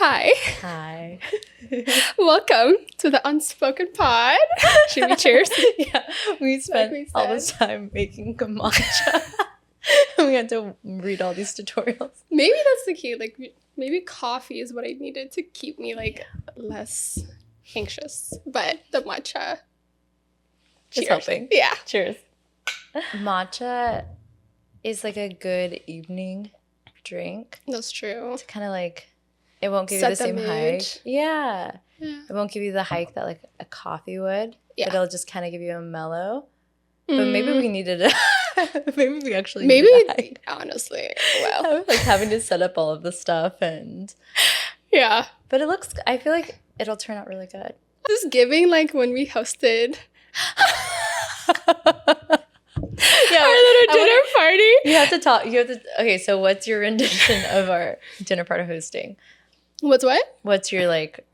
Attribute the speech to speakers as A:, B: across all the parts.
A: Hi.
B: Hi.
A: Welcome to the Unspoken Pod. Should we cheers?
B: Yeah, we spent all this time making matcha. We had to read all these tutorials.
A: Maybe that's the key. Like, maybe coffee is what I needed to keep me, like, less anxious. But the matcha.
B: It's
A: cheers.
B: helping.
A: Yeah.
B: Cheers. Matcha is like a good evening drink.
A: That's true.
B: It's kind of like, it won't give
A: Set
B: you the same
A: mood.
B: hike. Yeah.
A: Yeah.
B: It won't give you the hike that like a coffee would.
A: Yeah.
B: But it'll just kind of give you a mellow. But maybe we needed it. Maybe we actually
A: Maybe,
B: needed a hike.
A: honestly. Well.
B: Like having to set up all of the stuff and...
A: Yeah.
B: But I feel like it'll turn out really good.
A: This is giving, like, when we hosted
B: Yeah,
A: our little dinner party.
B: You have to, okay, so what's your rendition of our dinner party hosting?
A: What's what?
B: What's your, like,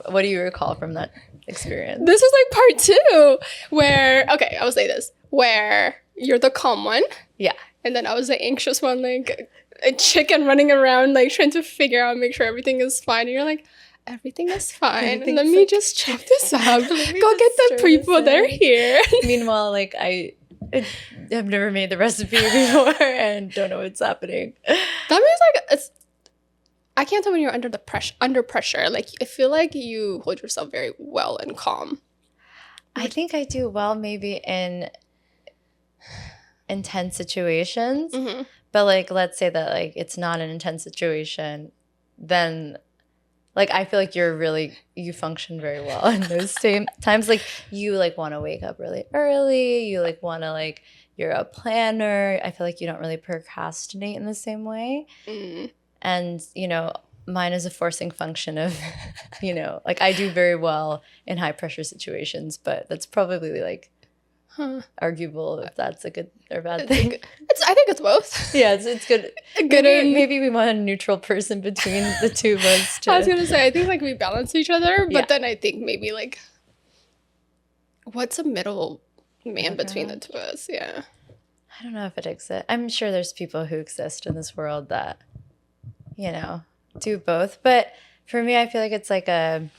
B: what do you recall from that experience?
A: This is like part 2 where, okay, I will say this, where you're the calm one.
B: Yeah.
A: And then I was the anxious one, like a chicken running around, like trying to figure out, make sure everything is fine. And you're like, everything is fine. Let me just chop this up. Go get the people. They're here.
B: Meanwhile, like, I have never made the recipe before and don't know what's happening.
A: That means like I can't tell when you're under pressure. Like, I feel like you hold yourself very well and calm.
B: I think I do well maybe in intense situations.
A: Mm-hmm.
B: But, like, let's say that, like, it's not an intense situation, then, like, I feel like you function very well in those same times. Like, you, like, want to wake up really early. You, like, want to, like, you're a planner. I feel like you don't really procrastinate in the same way.
A: Mm.
B: And, you know, mine is a forcing function of, you know, like, I do very well in high pressure situations, but that's probably, like, arguable if that's a good or bad thing.
A: I think it's both.
B: Yeah, it's good. Maybe we want a neutral person between the two of us.
A: I was gonna say, I think like we balance each other, but then I think maybe like, what's a middle man between the two of us? Yeah,
B: I don't know if it exists. I'm sure there's people who exist in this world that, you know, do both. But for me, I feel like it's like an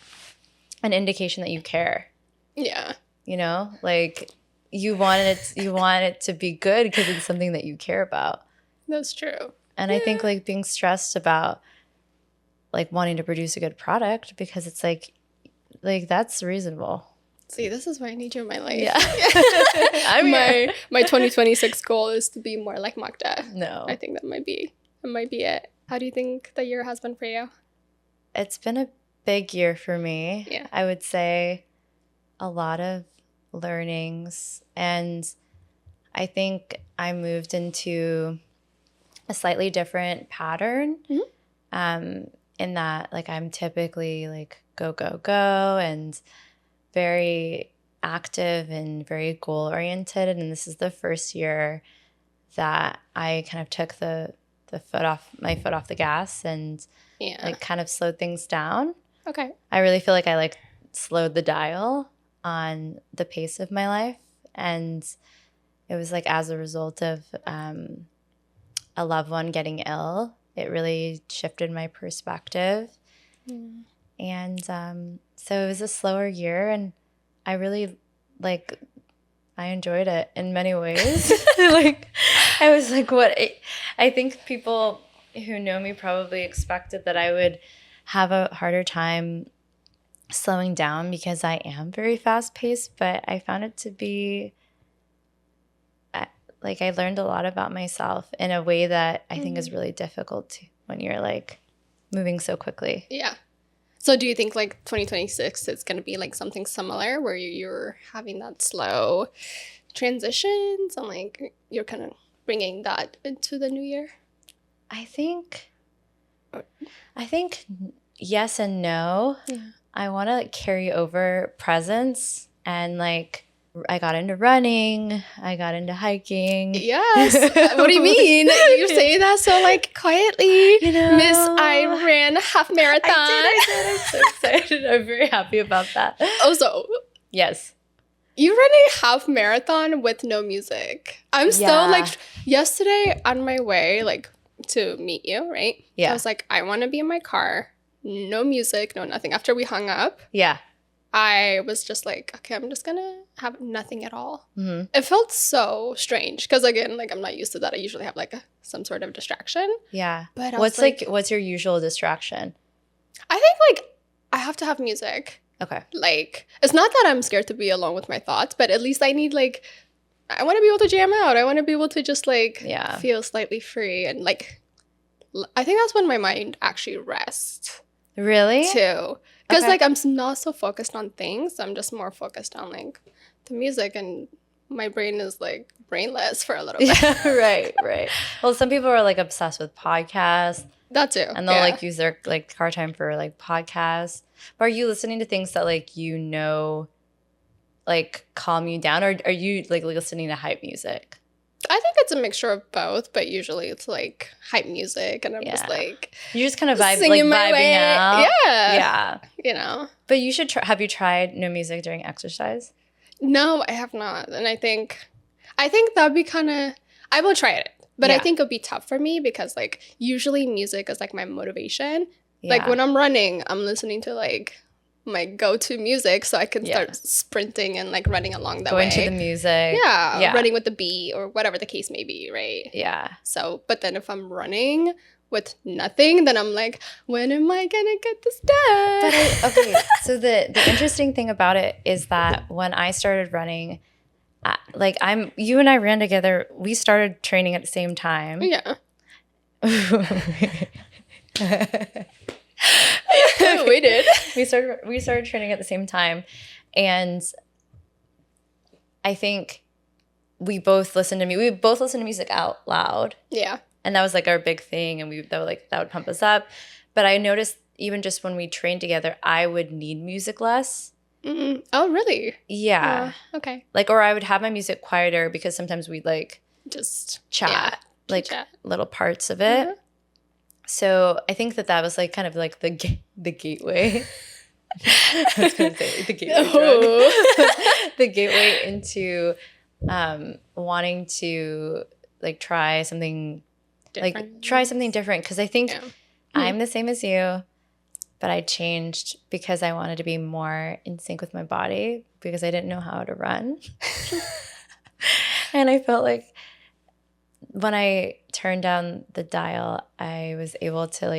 B: indication that you care.
A: Yeah,
B: you know, like. You want it to be good because it's something that you care about.
A: That's true.
B: And I think like being stressed about like wanting to produce a good product because it's like that's reasonable.
A: See, this is why I need you in my life.
B: Yeah.
A: my 2026 goal is to be more like Makda.
B: No.
A: I think that might be it. How do you think the year has been for you?
B: It's been a big year for me.
A: Yeah.
B: I would say a lot of learnings, and I think I moved into a slightly different pattern. Mm-hmm. In that, like, I'm typically like go and very active and very goal oriented, and this is the first year that I kind of took my foot off the gas and like kind of slowed things down. Okay. I really feel like I like slowed the dial on the pace of my life, and it was like as a result of a loved one getting ill, it really shifted my perspective. And so it was a slower year, and I really I enjoyed it in many ways. Like, I was like, I think people who know me probably expected that I would have a harder time slowing down because I am very fast paced, but I found it to be like I learned a lot about myself in a way that I think is really difficult when you're like moving so quickly.
A: Yeah. So do you think like 2026 it's going to be like something similar where you're having that slow transitions and like you're kind of bringing that into the new year?
B: I think yes and no. Yeah. I want to carry over presence, and like I got into running, I got into hiking.
A: Yes. What do you mean? You're saying that so like quietly. You know, Miss, I ran half marathon.
B: I did. I'm so excited. I'm very happy about that.
A: Also,
B: yes.
A: You ran a half marathon with no music. I'm still like yesterday on my way like to meet you, right? Yeah. I was like, I want to be in my car, no music, no nothing. After we hung up,
B: Yeah.
A: I was just like, okay, I'm just gonna have nothing at all.
B: Mm-hmm.
A: It felt so strange because, again, like I'm not used to that. I usually have like some sort of distraction.
B: Yeah.
A: But I
B: what's
A: was
B: what's your usual distraction?
A: I think like I have to have music.
B: Okay.
A: Like, it's not that I'm scared to be alone with my thoughts, but at least I need like, I want to be able to jam out. I want to be able to just like feel slightly free. And like, I think that's when my mind actually rests.
B: Really?
A: Too. Because like I'm not so focused on things. I'm just more focused on like the music, and my brain is like brainless for a little bit.
B: Right. Well, some people are like obsessed with podcasts.
A: That too.
B: And they'll like use their like car time for like podcasts. But are you listening to things that like like calm you down, or are you like listening to hype music?
A: I think it's a mixture of both, but usually it's like hype music, and I'm just like,
B: you're just kind of
A: singing my
B: vibing
A: way
B: out.
A: Yeah. You know.
B: But you should have you tried no music during exercise?
A: No, I have not. And I think that'd be kind of, I will try it. But I think it'll be tough for me because like usually music is like my motivation. Yeah. Like when I'm running, I'm listening to like my go-to music so I can start sprinting and like running along that way.
B: Going to the music.
A: Yeah, running with the beat or whatever the case may be, right?
B: Yeah.
A: So, but then if I'm running with nothing, then I'm like, when am I gonna get this done?
B: But so the interesting thing about it is that when I started running, like you and I ran together. We started training at the same time.
A: Yeah. We did.
B: We started training at the same time, and I think we both listened to music out loud.
A: Yeah.
B: And that was like our big thing, and that would pump us up. But I noticed even just when we trained together, I would need music less.
A: Mm-hmm. Oh, really?
B: Yeah.
A: Okay.
B: Like, or I would have my music quieter because sometimes we'd like just chat, little parts of it. Mm-hmm. So I think that was like kind of like the gateway. I was going to say the gateway drug. The gateway into wanting to like try something different, because I think I'm the same as you. But I changed because I wanted to be more in sync with my body because I didn't know how to run. And I felt like when I turned down the dial, I was able to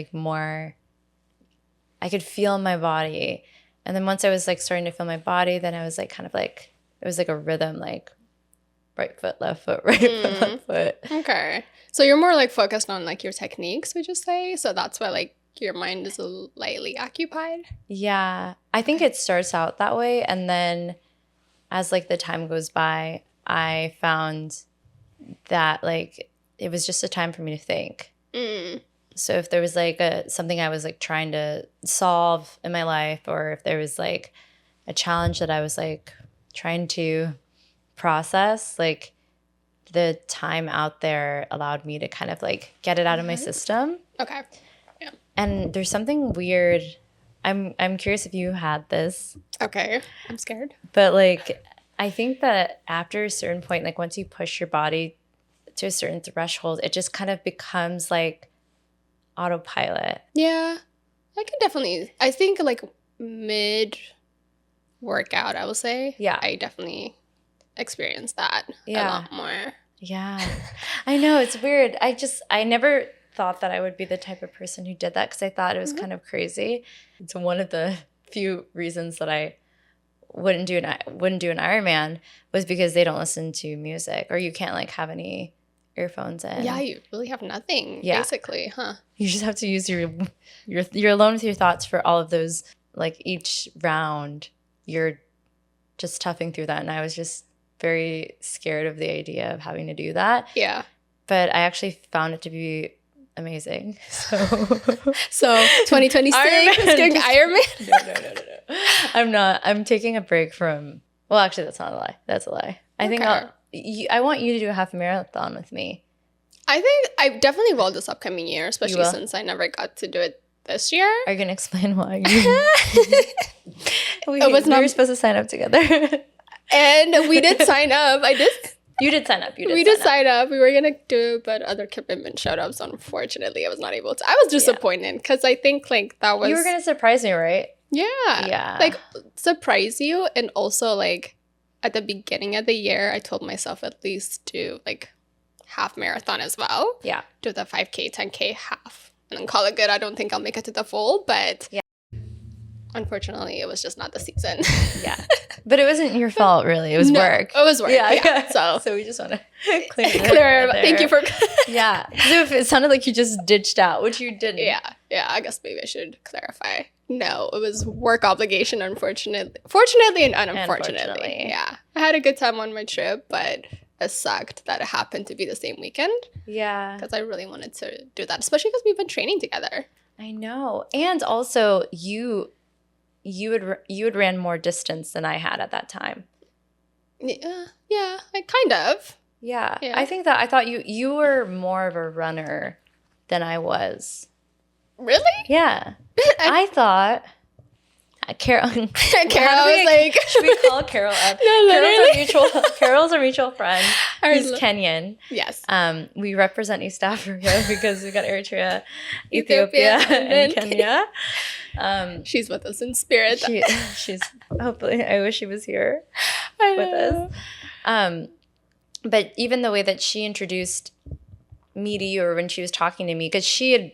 B: I could feel my body. And then once I was like starting to feel my body, then I was like kind of like, it was like a rhythm, like right foot, left foot, right foot, left foot.
A: Okay. So you're more like focused on like your techniques, would you say? So that's why like your mind is lightly occupied? Yeah.
B: I think it starts out that way. And then as like the time goes by, I found that like it was just a time for me to think. So if there was like something I was like trying to solve in my life, or if there was like a challenge that I was like trying to process, like the time out there allowed me to kind of like get it out of my system.
A: Okay. Yeah.
B: And there's something weird. I'm curious if you had this.
A: Okay. I'm scared.
B: But like I think that after a certain point, like once you push your body to a certain threshold, it just kind of becomes like autopilot.
A: Yeah. I think like mid workout, I will say.
B: Yeah.
A: I definitely experienced that a lot more.
B: Yeah. I know, it's weird. I never thought that I would be the type of person who did that because I thought it was kind of crazy. It's one of the few reasons that I wouldn't do an Ironman was because they don't listen to music, or you can't like have any earphones in.
A: Yeah, you really have nothing, basically, huh?
B: You just have to use you're alone with your thoughts for all of those, like each round you're just toughing through that, and I was just very scared of the idea of having to do that.
A: Yeah.
B: But I actually found it to be amazing. So
A: 2026 is going Ironman?
B: No. I'm not. I'm taking a break from, well, actually that's not a lie. That's a lie. I think I want you to do a half marathon with me.
A: I think I definitely will this upcoming year, especially since I never got to do it this year.
B: Are you going to explain why? We were supposed to sign up together.
A: And we did sign up. I did
B: You did sign up.
A: We did sign up. We were going to do, but other commitments showed up. So unfortunately, I was not able to. I was disappointed because I think like that was...
B: You were going to surprise me, right?
A: Yeah.
B: Yeah.
A: Like surprise you. And also like at the beginning of the year, I told myself at least do like half marathon as well.
B: Yeah.
A: Do the 5K, 10K, half. And then call it good. I don't think I'll make it to the full, but... Yeah. Unfortunately, it was just not the season.
B: Yeah. But it wasn't your fault, really. It was work.
A: It was work. Yeah.
B: So we just want to clear
A: it. Thank you for...
B: Yeah. Because it sounded like you just ditched out, which you didn't.
A: Yeah. Yeah. I guess maybe I should clarify. No, it was work obligation, unfortunately. Fortunately and unfortunately. Yeah. I had a good time on my trip, but it sucked that it happened to be the same weekend.
B: Yeah.
A: Because I really wanted to do that, especially because we've been training together.
B: I know. And also, you had ran more distance than I had at that time.
A: Yeah, kind of.
B: Yeah. I thought you were more of a runner than I was.
A: Really?
B: Yeah. I thought Carol was
A: like,
B: should we call Carol up?
A: No, literally.
B: Carol's a mutual friend. Who's Kenyan.
A: Yes.
B: We represent East Africa because we got Eritrea, Ethiopia, and Kenya.
A: She's with us in spirit.
B: She's hopefully. I wish she was here with us. But even the way that she introduced me to you, or when she was talking to me, because she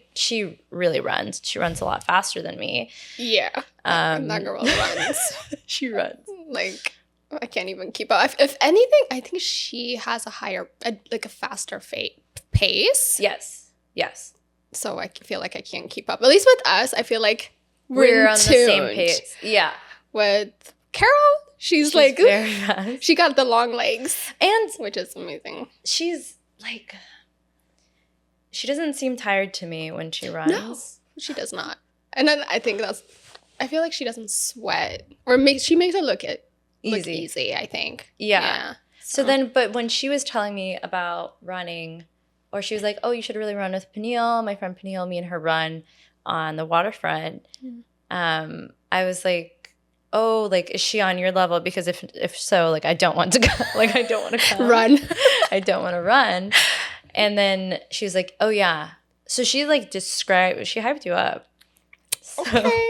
B: really runs. She runs a lot faster than me.
A: Yeah. That girl runs.
B: She runs.
A: Like, I can't even keep up. If anything, I think she has a faster pace.
B: Yes.
A: So I feel like I can't keep up. At least with us, I feel like
B: we're on the same pace. Yeah.
A: With Carol, she's like
B: very fast.
A: She got the long legs,
B: and
A: which is amazing.
B: She's like, she doesn't seem tired to me when she runs.
A: No, she does not. And then I feel like she doesn't sweat, or she makes it look easy. I think.
B: Yeah. So then, but when she was telling me about running, or she was like, "Oh, you should really run with Peniel." My friend Peniel, me and her run on the waterfront. I was like, "Oh, like, is she on your level? Because if so, like, I don't want to go. Like, I don't want to come.
A: Run.
B: I don't want to run." And then she was like, "Oh yeah." So she like described. She hyped you up. So,
A: okay.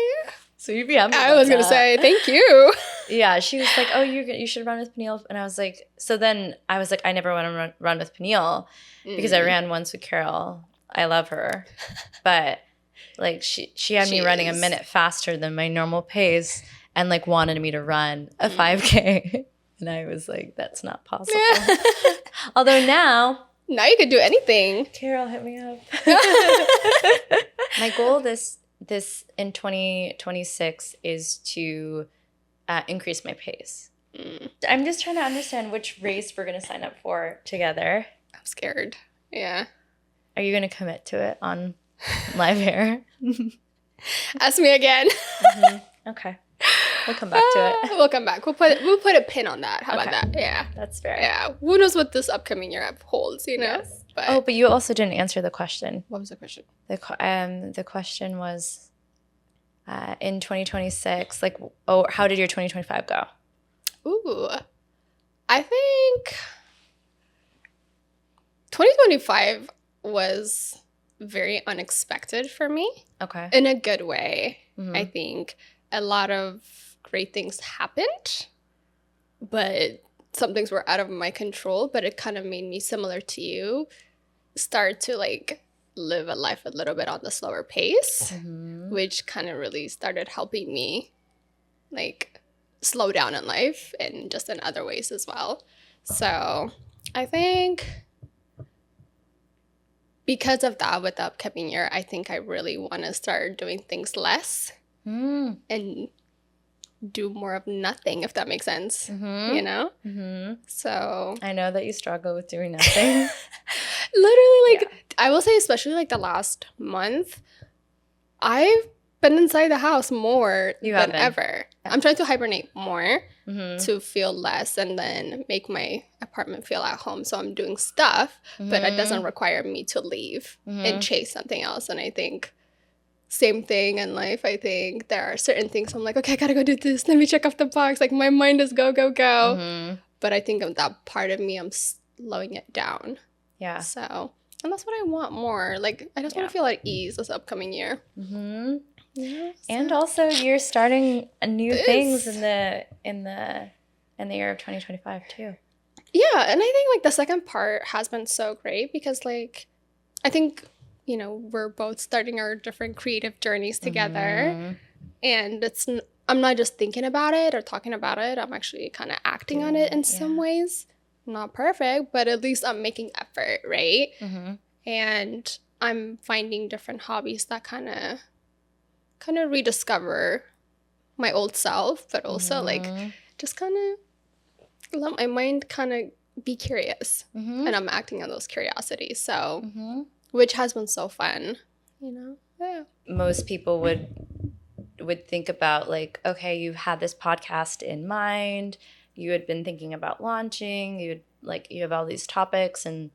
B: So you'd be happy.
A: I was gonna say thank you.
B: Yeah, she was like, "Oh, you should run with Peniel," and I was like, so then I was like, I never want to run with Peniel because I ran once with Carol. I love her, but like she had me running a minute faster than my normal pace, and like wanted me to run a 5K, and I was like, that's not possible. Although now
A: you could do anything.
B: Carol, hit me up. My goal this in 2026 is to increase my pace. I'm just trying to understand which race we're going to sign up for together.
A: I'm scared. Yeah.
B: Are you going to commit to it on live air?
A: Ask me again.
B: Okay. We'll come back to it.
A: We'll come back. We'll put a pin on that. How about that? Yeah.
B: That's fair.
A: Yeah. Who knows what this upcoming year holds, you know?
B: Yes. But you also didn't answer the question.
A: What was the question?
B: The question was, in 2026, like, how did your 2025 go?
A: Ooh. I think 2025 was very unexpected for me.
B: Okay.
A: In a good way. I think a lot of great things happened, but some things were out of my control, but it kind of made me, similar to you, start to like live a life a little bit on the slower pace, which kind of really started helping me like slow down in life and just in other ways as well. So I think because of that, with the upcoming year, I think I really want to start doing things less and do more of nothing, if that makes sense. You know? So
B: I know that you struggle with doing nothing.
A: Literally, like, I will say, especially like the last month, I've been inside the house more than ever. I'm trying to hibernate more to feel less and then make my apartment feel at home. So I'm doing stuff, but it doesn't require me to leave and chase something else. And I think same thing in life. I think there are certain things I'm like, okay, I gotta go do this. Let me check off the box. Like my mind is go, go, go. But I think of that part of me, I'm slowing it down.
B: Yeah.
A: So, and that's what I want more. Like, I just want to feel at ease this upcoming year.
B: Mm-hmm.
A: Yeah, so.
B: And also, you're starting new things in the year of 2025 too.
A: Yeah, and I think like the second part has been so great because like I think, you know, we're both starting our different creative journeys together, and I'm not just thinking about it or talking about it. I'm actually kind of acting on it in some ways. Not perfect, but at least I'm making effort, right? And I'm finding different hobbies that kind of rediscover my old self, but also like just kind of let my mind kind of be curious, and I'm acting on those curiosities. So, which has been so fun, you know. Yeah.
B: Most people would think about like, okay, you had this podcast in mind, you had been thinking about launching, you have all these topics and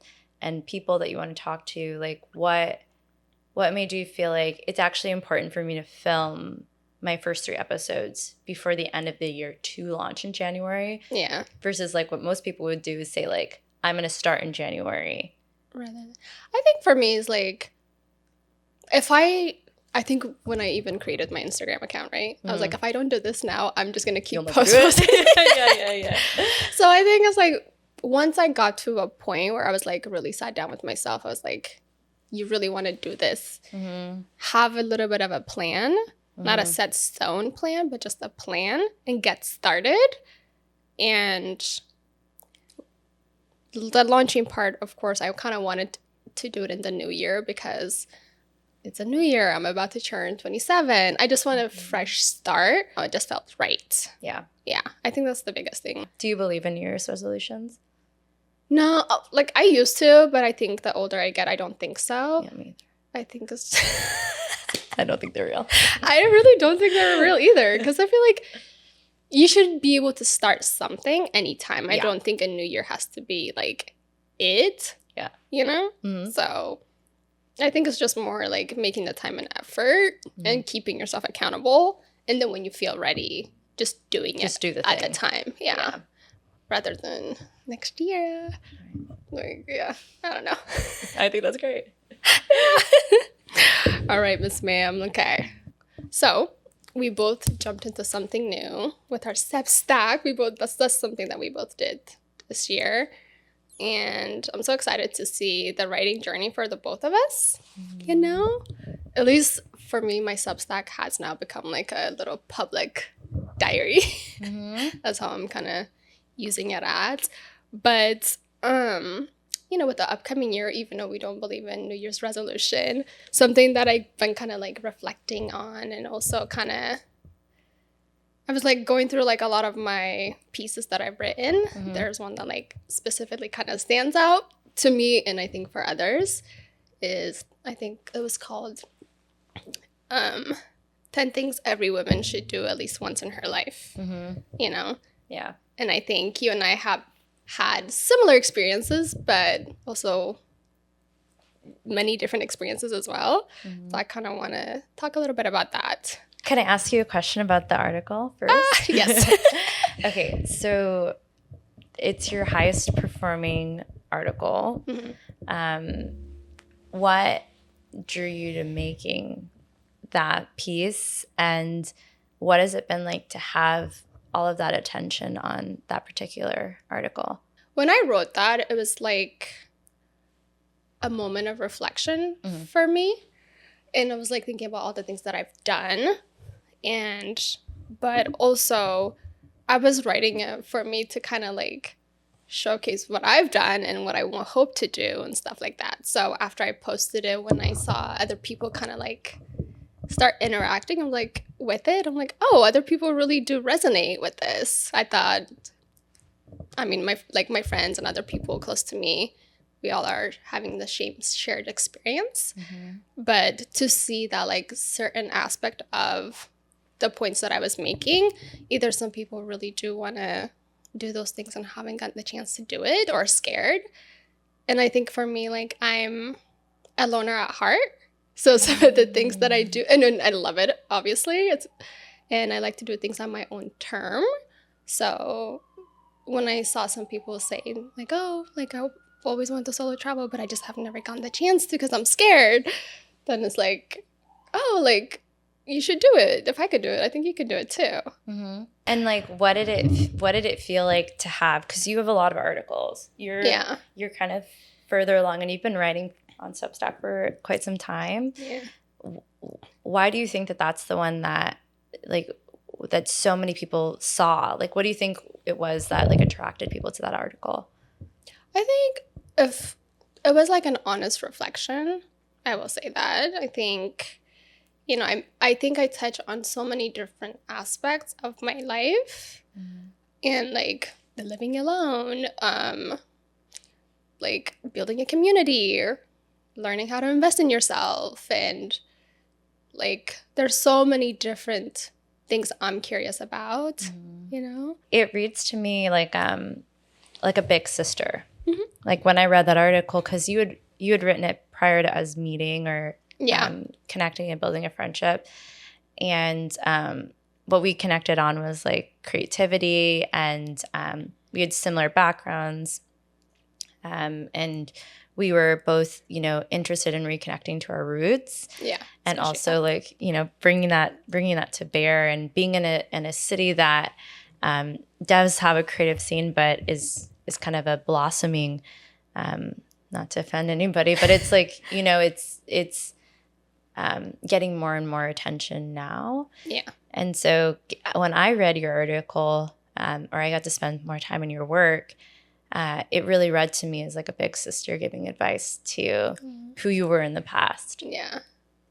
B: people that you want to talk to. Like, what made you feel like it's actually important for me to film my first 3 episodes before the end of the year to launch in January?
A: Yeah.
B: Versus like what most people would do is say like, I'm going to start in January.
A: I think for me is like, I think when I even created my Instagram account, right? I was like, if I don't do this now, I'm just going to keep posting.
B: Yeah.
A: So I think it's like, once I got to a point where I was like really sat down with myself, I was like, you really want to do this. Have a little bit of a plan, not a set stone plan, but just a plan and get started. And the launching part, of course, I kind of wanted to do it in the new year because it's a new year. I'm about to turn 27. I just want a fresh start. It just felt right.
B: Yeah.
A: I think that's the biggest thing.
B: Do you believe in New Year's resolutions?
A: No, like I used to, but I think the older I get, I don't think so.
B: Yeah, me either.
A: I think it's...
B: I don't think they're real.
A: I really don't think they're real either, because I feel like you should be able to start something anytime. I don't think a new year has to be like it.
B: Yeah.
A: You know? So I think it's just more like making the time and effort and keeping yourself accountable. And then when you feel ready, just doing it
B: do the
A: at
B: thing.
A: the time. Yeah. Rather than next year. Like, I don't know.
B: I think that's great.
A: All right, Miss Ma'am. Okay. So we both jumped into something new with our Substack. That's something that we both did this year. And I'm so excited to see the writing journey for the both of us, you know? At least for me, my Substack has now become like a little public diary. That's how I'm kind of using it as. But, you know, with the upcoming year, even though we don't believe in New Year's resolution, something that I've been kind of like reflecting on, and also kind of, I was like going through like a lot of my pieces that I've written. There's one that like specifically kind of stands out to me, and I think for others is, I think it was called 10 Things Every Woman Should Do at Least Once in Her Life, you know?
B: Yeah.
A: And I think you and I have had similar experiences, but also many different experiences as well. So I kind of want to talk a little bit about that.
B: Can I ask you a question about the article first?
A: Yes.
B: Okay, so it's your highest performing article. What drew you to making that piece, and what has it been like to have all of that attention on that particular article?
A: When I wrote that, it was like a moment of reflection for me. And I was like thinking about all the things that I've done. But also I was writing it for me to kind of like showcase what I've done and what I hope to do and stuff like that. So after I posted it, when I saw other people kind of like start interacting, I'm like, with it, I'm like, oh, other people really do resonate with this. I thought, I mean, my friends and other people close to me, we all are having the same shared experience. But to see that like certain aspect of the points that I was making, either some people really do want to do those things and haven't gotten the chance to do it, or scared. And I think for me, like, I'm a loner at heart. So some of the things that I do, and I love it, obviously, and I like to do things on my own term. So when I saw some people saying like, oh, like I always want to solo travel, but I just have never gotten the chance to because I'm scared, then it's like, oh, like you should do it. If I could do it, I think you could do it too.
B: Mm-hmm. And like, what did it feel like to have? Because you have a lot of articles. You're kind of further along, and you've been writing on Substack for quite some time.
A: Yeah.
B: Why do you think that that's the one that like that so many people saw? Like, what do you think it was that like attracted people to that article?
A: I think if it was like an honest reflection, I will say that. I think, you know, I think I touch on so many different aspects of my life, and like the living alone, like building a community, or learning how to invest in yourself, and like there's so many different things I'm curious about. You know,
B: it reads to me like a big sister.
A: Mm-hmm.
B: Like when I read that article, because you had written it prior to us meeting or connecting and building a friendship, and what we connected on was like creativity, and we had similar backgrounds, and we were both, you know, interested in reconnecting to our roots, and also like, you know, bringing that to bear, and being in a city that does have a creative scene, but is kind of a blossoming, not to offend anybody, but it's like, you know, it's getting more and more attention now. Yeah. And so when I read your article, or I got to spend more time in your work, it really read to me as like a big sister giving advice to who you were in the past.
A: Yeah.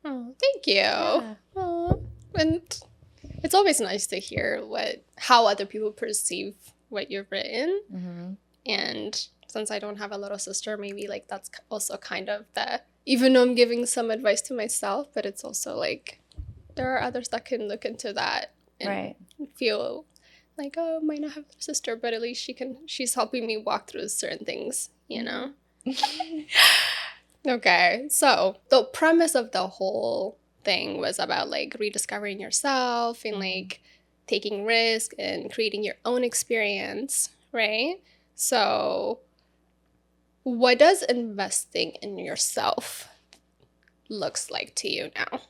A: Oh, thank you. Yeah. Oh, and it's always nice to hear how other people perceive what you've written. Mm-hmm. And since I don't have a little sister, maybe like that's also kind of even though I'm giving some advice to myself, but it's also like there are others that can look into that and feel like, oh, I might not have a sister, but at least she's helping me walk through certain things, you know? Okay, so the premise of the whole thing was about like rediscovering yourself and like taking risk and creating your own experience, right? So what does investing in yourself looks like to you now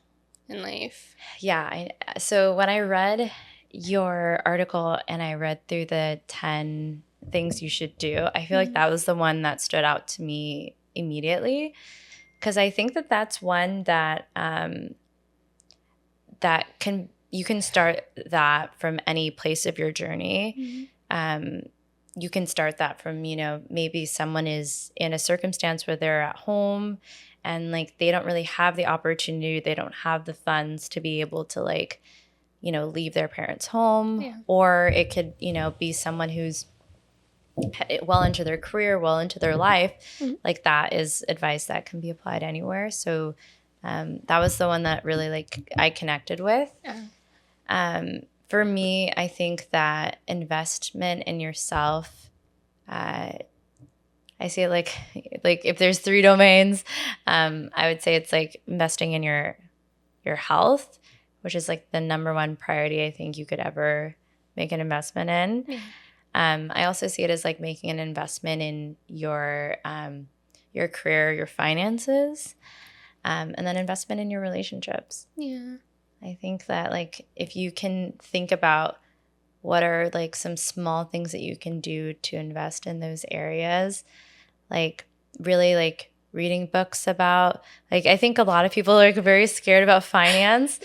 A: in life?
B: Yeah, so when I read your article and I read through the 10 things you should do, I feel like that was the one that stood out to me immediately, because I think that that's one that you can start that from any place of your journey. You can start that from, you know, maybe someone is in a circumstance where they're at home and like they don't really have the opportunity, they don't have the funds to be able to like, you know, leave their parents' home, or it could, you know, be someone who's well into their career, well into their life. Like that is advice that can be applied anywhere. So that was the one that really like I connected with. For me, I think that investment in yourself, I see it like if there's 3 domains, I would say it's like investing in your health, which is like the number one priority I think you could ever make an investment in. I also see it as like making an investment in your career, your finances, and then investment in your relationships. Yeah. I think that like if you can think about what are like some small things that you can do to invest in those areas, like really like reading books about, like I think a lot of people are like very scared about finance.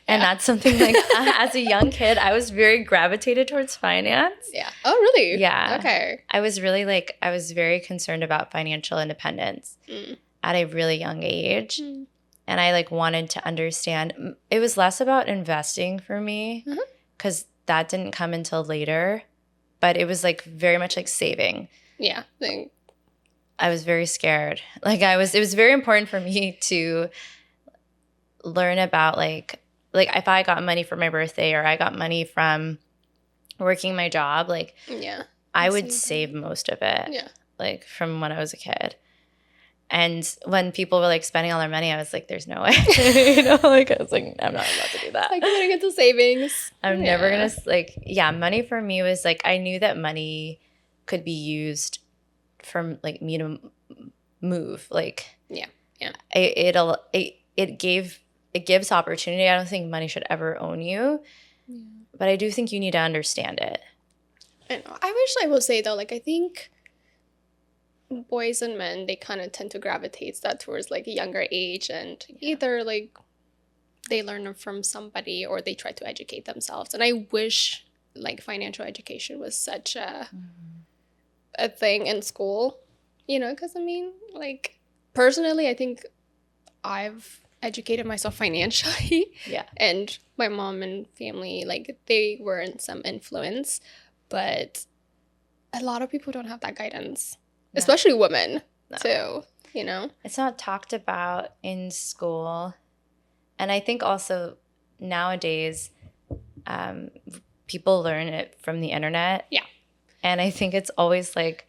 B: And that's something like as a young kid, I was very gravitated towards finance.
A: Oh, really?
B: Yeah.
A: Okay.
B: I was very concerned about financial independence at a really young age. And I like wanted to understand. It was less about investing for me because that didn't come until later, but it was like very much like saving. Yeah. I was very scared. Like it was very important for me to learn about like if I got money for my birthday or I got money from working my job, like I would save most of it. Like from when I was a kid. And when people were like spending all their money, I was like, there's no way. You know, like I was like, I'm not about to do that.
A: Like I'm gonna get the savings.
B: I'm never gonna money for me was like I knew that money could be used for like me to move. Like it gives opportunity. I don't think money should ever own you, but I do think you need to understand it.
A: I know. I wish I will say though, like I think boys and men, they kind of tend to gravitate that towards like a younger age, and either like they learn from somebody or they try to educate themselves. And I wish like financial education was such a thing in school, you know, because I mean, like personally, I think I've educated myself financially.
B: Yeah.
A: And my mom and family, like they were in some influence, but a lot of people don't have that guidance, especially women too, you know?
B: It's not talked about in school. And I think also nowadays, people learn it from the internet.
A: Yeah.
B: And I think it's always like,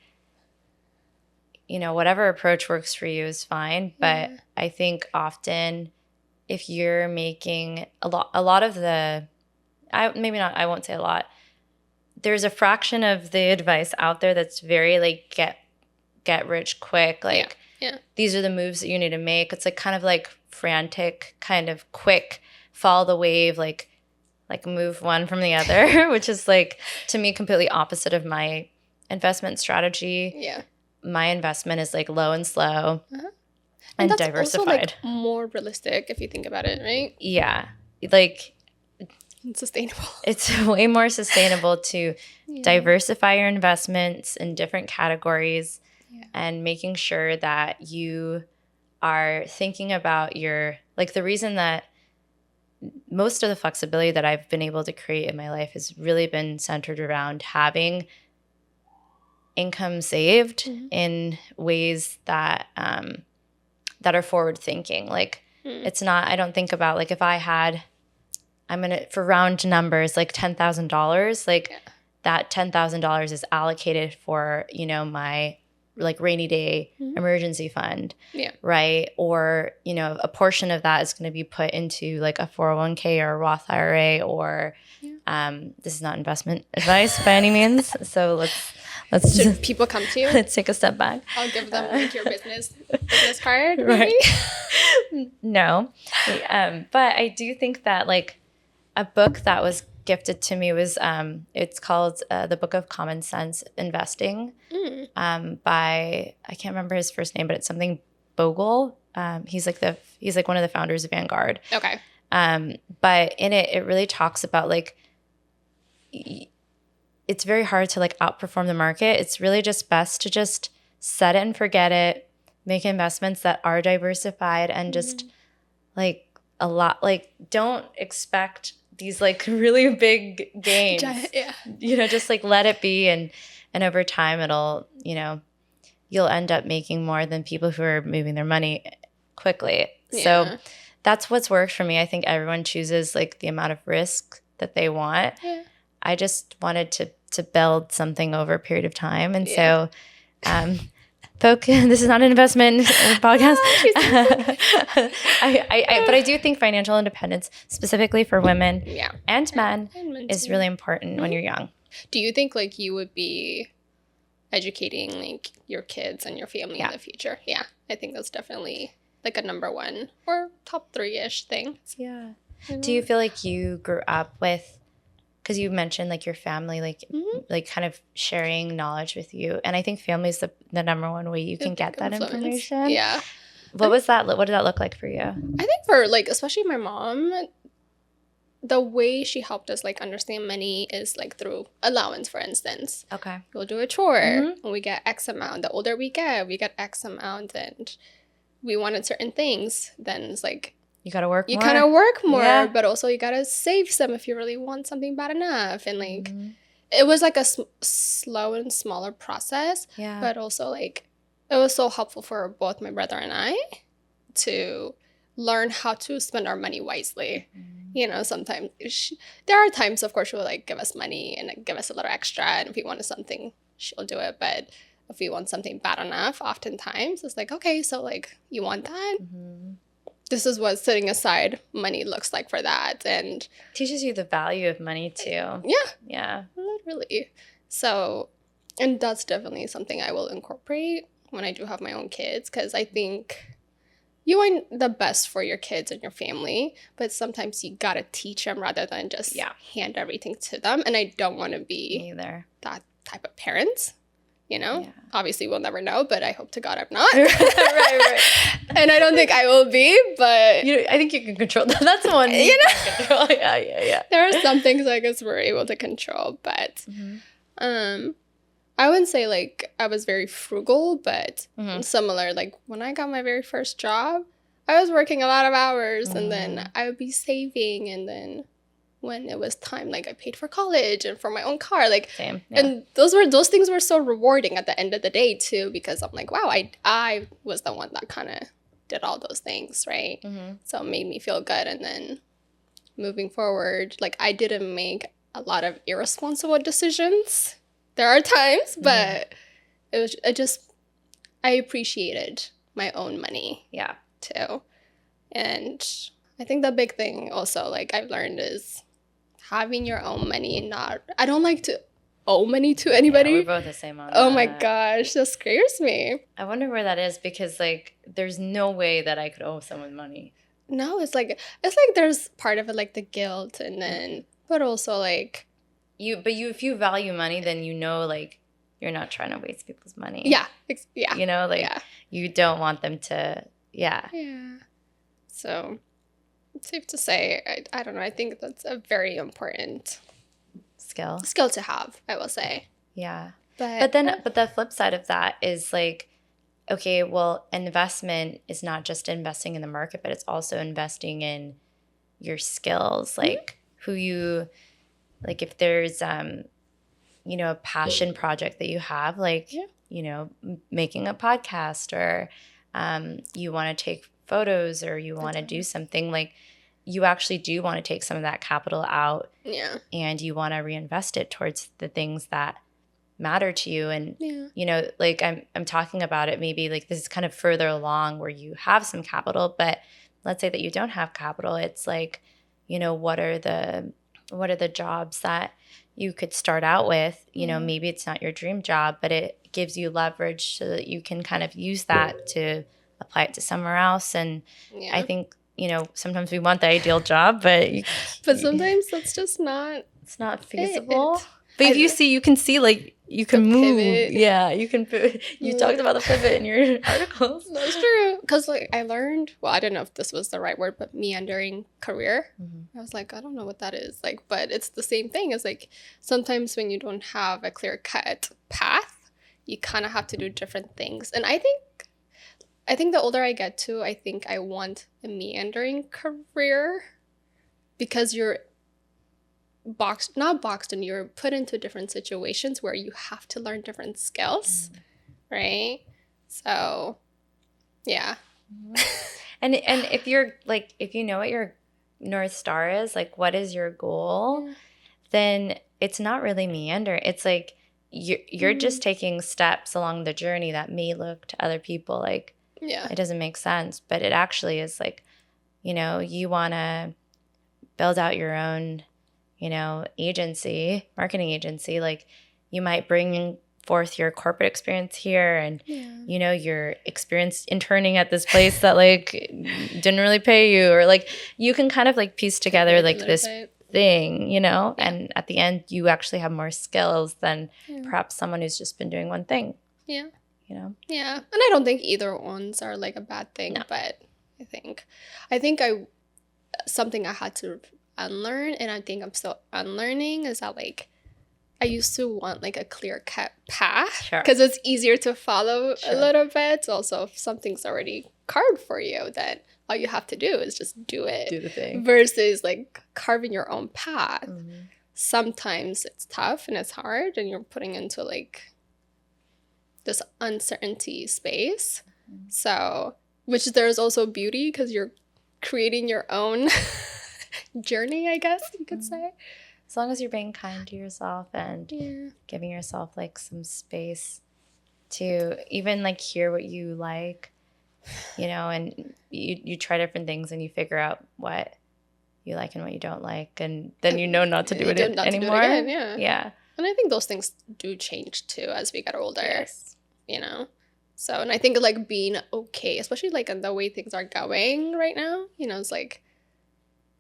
B: you know, whatever approach works for you is fine. But I think often if you're making a lot of the, I won't say a lot. There's a fraction of the advice out there that's very like get rich quick. Like these are the moves that you need to make. It's like kind of like frantic, kind of quick, follow the wave, like move one from the other, which is like to me completely opposite of my investment strategy.
A: Yeah.
B: My investment is like low and slow and
A: that's
B: diversified.
A: Also, like, more realistic if you think about it, right?
B: Yeah. Like
A: it's sustainable.
B: It's way more sustainable to diversify your investments in different categories and making sure that you are thinking about your, like the reason that most of the flexibility that I've been able to create in my life has really been centered around having income saved in ways that that are forward thinking. Like it's not, I don't think about like if I had, I'm going to, for round numbers, like $10,000, like that $10,000 is allocated for, you know, my like rainy day emergency fund, right? Or, you know, a portion of that is going to be put into like a 401k or a Roth IRA or this is not investment advice by any means. So let's
A: should just, people come to you?
B: Let's take a step back.
A: I'll give them like your business card, maybe?
B: Right. No. But I do think that like a book that was gifted to me was it's called The Book of Common Sense Investing by, I can't remember his first name, but it's something Bogle. He's like one of the founders of Vanguard.
A: Okay.
B: But in it really talks about like it's very hard to like outperform the market. It's really just best to just set it and forget it, make investments that are diversified and just like a lot, like don't expect these like really big gains. You know, just like let it be and over time it'll, you know, you'll end up making more than people who are moving their money quickly. So that's what's worked for me. I think everyone chooses like the amount of risk that they want. I just wanted to build something over a period of time. And so this is not an investment podcast. But I do think financial independence, specifically for women and men, is really important when you're young.
A: Do you think like you would be educating like your kids and your family in the future? Yeah, I think that's definitely like a number one or top 3-ish thing.
B: Yeah. Do you feel like you grew up with, because you mentioned like your family, like like kind of sharing knowledge with you, and I think family is the number one way you can get that information.
A: Yeah.
B: What was that? What did that look like for you?
A: I think for like especially my mom, the way she helped us like understand money is like through allowance, for instance.
B: Okay.
A: We'll do a chore and we get X amount. The older we get X amount, and we wanted certain things. Then it's like
B: you gotta work more.
A: You kind of work more, but also you gotta save some if you really want something bad enough. And like, it was like a slow and smaller process. Yeah. But also like, it was so helpful for both my brother and I to learn how to spend our money wisely. You know, sometimes there are times, of course, she'll like give us money and like, give us a little extra. And if we wanted something, she'll do it. But if we want something bad enough, oftentimes it's like, okay, so like, you want that? This is what setting aside money looks like for that. And
B: teaches you the value of money too.
A: Yeah.
B: Yeah.
A: Literally. So And that's definitely something I will incorporate when I do have my own kids, because I think you want the best for your kids and your family, but sometimes you gotta teach them rather than just hand everything to them. And I don't want to be
B: either
A: that type of parent, you know?
B: Yeah.
A: Obviously, we'll never know, but I hope to God I'm not.
B: right.
A: And I don't think I will be, but...
B: I think you can control that. That's the one you can control. Yeah.
A: There are some things I guess we're able to control, but... I wouldn't say, like, I was very frugal, but similar. Like, when I got my very first job, I was working a lot of hours, and then I would be saving, and then when it was time, like, I paid for college and for my own car, like,
B: Same, yeah.
A: And those things were so rewarding at the end of the day, too, because I'm like, wow, I was the one that kind of did all those things, right? So it made me feel good, and then moving forward, like, I didn't make a lot of irresponsible decisions. There are times, but I appreciated my own money.
B: Yeah.
A: Too. And I think the big thing also, like, I've learned is having your own money. I don't like to owe money to anybody.
B: Yeah, we're both the same on that.
A: Oh my gosh, that scares me.
B: I wonder where that is, because, like, there's no way that I could owe someone money.
A: No, it's like there's part of it, like the guilt, and then, but also like,
B: if you value money, then you know, like, you're not trying to waste people's money.
A: Yeah.
B: You know, like, you don't want them to, Yeah.
A: So, it's safe to say, I don't know, I think that's a very important skill to have, I will say.
B: Yeah. But the flip side of that is, like, okay, well, investment is not just investing in the market, but it's also investing in your skills, like, like, if there's, you know, a passion project that you have, like, you know, making a podcast, or you want to take photos, or you want to do something, like, you actually do want to take some of that capital out, and you want to reinvest it towards the things that matter to you. And, you know, like, I'm talking about it, maybe, like, this is kind of further along where you have some capital, but let's say that you don't have capital. It's like, you know, what are the jobs that you could start out with? You know, maybe it's not your dream job, but it gives you leverage so that you can kind of use that to apply it to somewhere else. And I think, you know, sometimes we want the ideal job, but
A: sometimes that's just not...
B: It's not feasible. But if you can see, like, you can move. Pivot. Yeah, you can pivot. You talked about the pivot in your articles.
A: That's true. Because, like, I learned, well, I don't know if this was the right word, but meandering career. I was like, I don't know what that is. Like, but it's the same thing. It's like, sometimes when you don't have a clear-cut path, you kind of have to do different things. And I think the older I get to, I think I want a meandering career, because you're not boxed in, you're put into different situations where you have to learn different skills, right? So, yeah.
B: And if you're, like, if you know what your North Star is, like, what is your goal, then it's not really meander. It's like you're just taking steps along the journey that may look to other people like it doesn't make sense, but it actually is, like, you know, you want to build out your own, you know, marketing agency. Like, you might bring forth your corporate experience here, and you know, your experience interning at this place that, like, didn't really pay you, or, like, you can kind of, like, piece together, like, this thing, you know, and at the end you actually have more skills than perhaps someone who's just been doing one thing. You know?
A: Yeah. And I don't think either ones are, like, a bad thing, but I think something I had to unlearn, and I think I'm still unlearning, is that, like, I used to want, like, a clear-cut path, because it's easier to follow a little bit. Also, if something's already carved for you, then all you have to do is just do it.
B: Do the thing.
A: Versus, like, carving your own path. Sometimes it's tough and it's hard, and you're putting into, like, this uncertainty space. So, which there's also beauty, because you're creating your own journey, I guess you could say.
B: As long as you're being kind to yourself and giving yourself, like, some space to even, like, hear what you like, you know, and you try different things and you figure out what you like and what you don't like, and then you know not to do it anymore.
A: To do it again, yeah. And I think those things do change too as we get older,
B: Yes.
A: you know? So, and I think like being okay, especially like in the way things are going right now, you know, it's like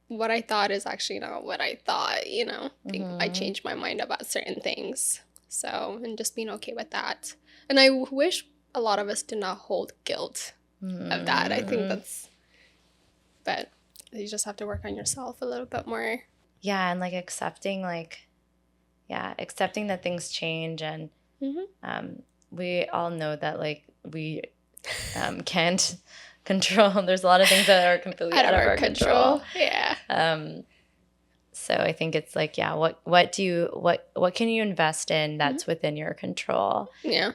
A: what I thought is actually not what I thought, you know? I think I changed my mind about certain things. So, and just being okay with that. And I wish a lot of us did not hold guilt of that. I think that's, but you just have to work on yourself a little bit more.
B: Yeah, and like accepting that things change, and we all know that like we can't control. There's a lot of things that are completely out of our control.
A: Yeah.
B: So I think it's like, yeah, what can you invest in that's within your control?
A: Yeah.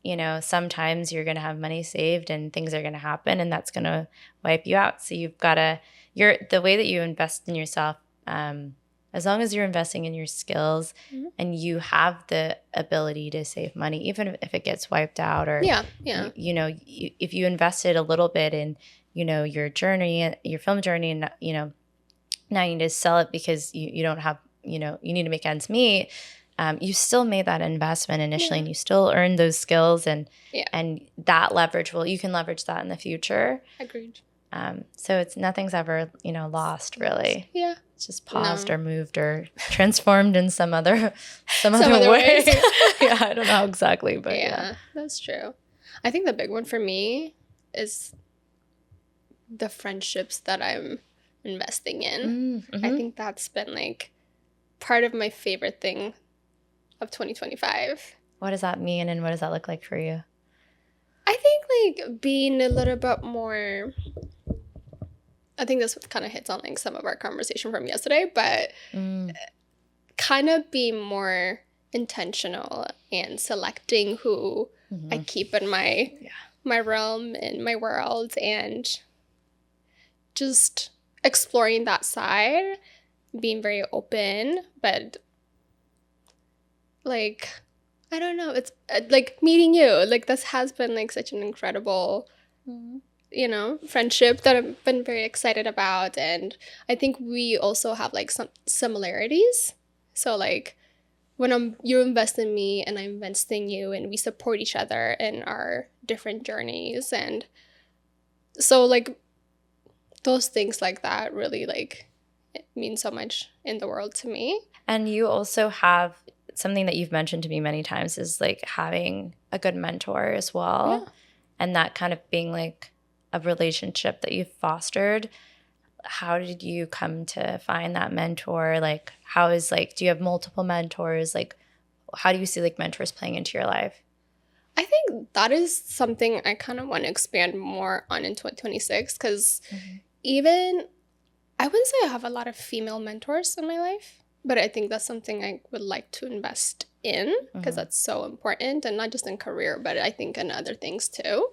B: You know, sometimes you're going to have money saved and things are going to happen and that's going to wipe you out. So you've got to, the way that you invest in yourself, as long as you're investing in your skills and you have the ability to save money, even if it gets wiped out, or, you know, if you invested a little bit in, you know, your journey, your film journey, and, you know, now you need to sell it because you don't have, you know, you need to make ends meet. You still made that investment initially and you still earned those skills, and that leverage, you can leverage that in the future.
A: Agreed.
B: So it's nothing's ever, you know, lost really.
A: Yeah.
B: It's just paused or moved or transformed in some other way. Yeah, I don't know exactly, but yeah,
A: that's true. I think the big one for me is the friendships that I'm investing in. I think that's been like part of my favorite thing of 2025.
B: What does that mean and what does that look like for you?
A: I think like being a little bit more, I think this kind of hits on like some of our conversation from yesterday, but kind of be more intentional and selecting who I keep in my realm and my world, and just exploring that side, being very open, but like, I don't know, it's like meeting you, like this has been like such an incredible you know, friendship that I've been very excited about. And I think we also have like some similarities. So like when you invest in me and I invest in you, and we support each other in our different journeys. And so like those things like that really like it mean so much in the world to me.
B: And you also have something that you've mentioned to me many times is like having a good mentor as well. And that kind of being like a relationship that you've fostered. How did you come to find that mentor? Like, how is like, do you have multiple mentors? Like, how do you see like mentors playing into your life?
A: I think that is something I kind of want to expand more on in 2026, because even, I wouldn't say I have a lot of female mentors in my life, but I think that's something I would like to invest in, because that's so important, and not just in career, but I think in other things too.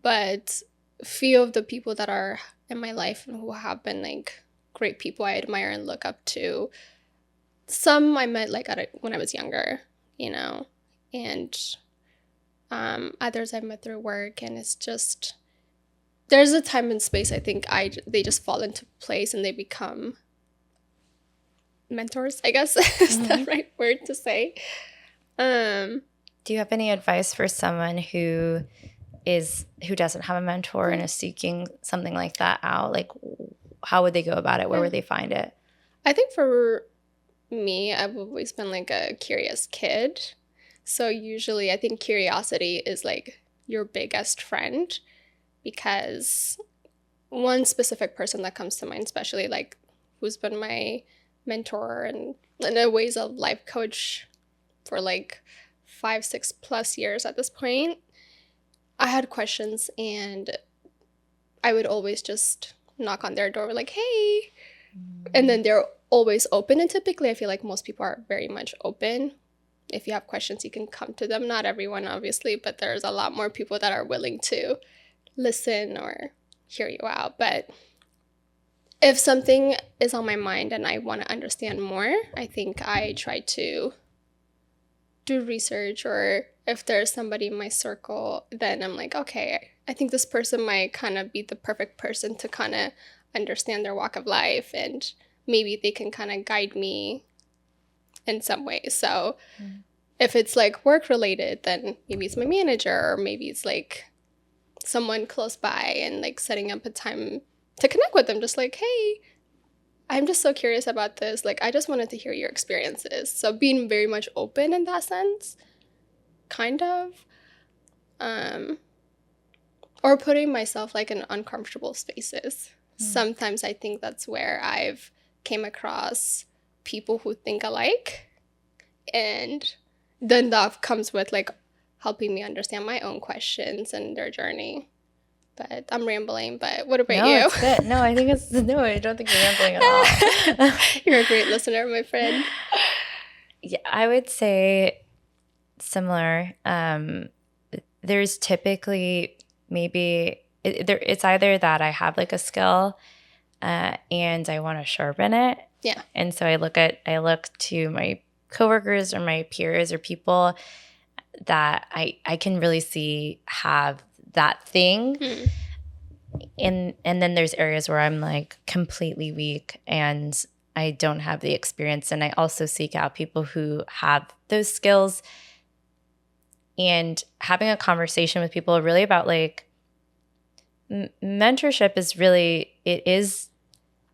A: But few of the people that are in my life and who have been like great people I admire and look up to, some I met like when I was younger, you know, and others I met through work, and it's just, there's a time and space I think they just fall into place and they become mentors, I guess is the right word to say. Do
B: you have any advice for someone who doesn't have a mentor and is seeking something like that out? Like, how would they go about it? Where would they find it?
A: I think for me, I've always been like a curious kid. So usually I think curiosity is like your biggest friend, because one specific person that comes to mind, especially like who's been my mentor and in a ways a life coach for like 5-6+ years at this point, I had questions and I would always just knock on their door like, hey, and then they're always open. And typically I feel like most people are very much open. If you have questions, you can come to them. Not everyone, obviously, but there's a lot more people that are willing to listen or hear you out. But if something is on my mind and I want to understand more, I think I try to do research, or if there's somebody in my circle, then I'm like, okay, I think this person might kind of be the perfect person to kind of understand their walk of life, and maybe they can kind of guide me in some way. So if it's like work related, then maybe it's my manager, or maybe it's like someone close by, and like setting up a time to connect with them, just like, hey, I'm just so curious about this. Like, I just wanted to hear your experiences. So being very much open in that sense, kind of. Or putting myself like in uncomfortable spaces. Sometimes I think that's where I've came across people who think alike. And then that comes with like helping me understand my own questions and their journey. But I'm rambling. But what about you?
B: It's good. No, I think it's no. I don't think you're rambling at all.
A: You're a great listener, my friend.
B: Yeah, I would say similar. There's typically maybe it's either that I have like a skill, and I want to sharpen it.
A: Yeah.
B: And so I look to my coworkers or my peers or people that I can really see have that thing. And then there's areas where I'm like completely weak and I don't have the experience. And I also seek out people who have those skills, and having a conversation with people really about like mentorship is really, it is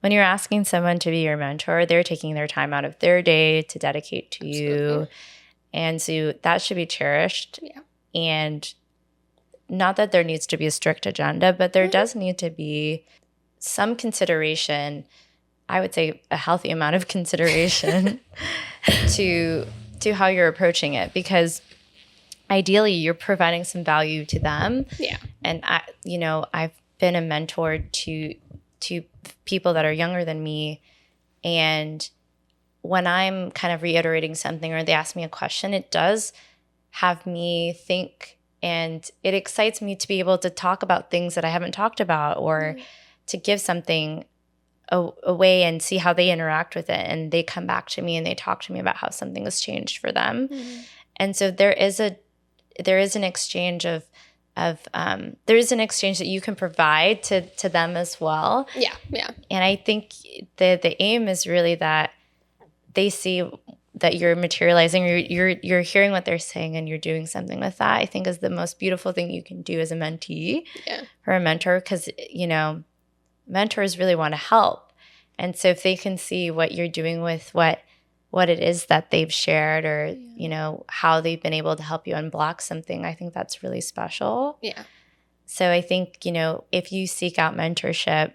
B: when you're asking someone to be your mentor, they're taking their time out of their day to dedicate to you. And so that should be cherished.
A: Yeah.
B: And not that there needs to be a strict agenda, but there does need to be some consideration, I would say a healthy amount of consideration to how you're approaching it, because ideally you're providing some value to them.
A: Yeah.
B: And I've been a mentor to people that are younger than me, and when I'm kind of reiterating something or they ask me a question, it does have me think, and it excites me to be able to talk about things that I haven't talked about, or to give something away and see how they interact with it. And they come back to me and they talk to me about how something has changed for them. And so there is an exchange there is an exchange that you can provide to them as well.
A: Yeah. Yeah.
B: And I think the aim is really that they see that you're materializing, or you're hearing what they're saying and you're doing something with that. I think is the most beautiful thing you can do as a mentee or a mentor, because mentors really want to help. And so if they can see what you're doing with what it is that they've shared, or how they've been able to help you unblock something, I think that's really special. Yeah. So I think if you seek out mentorship,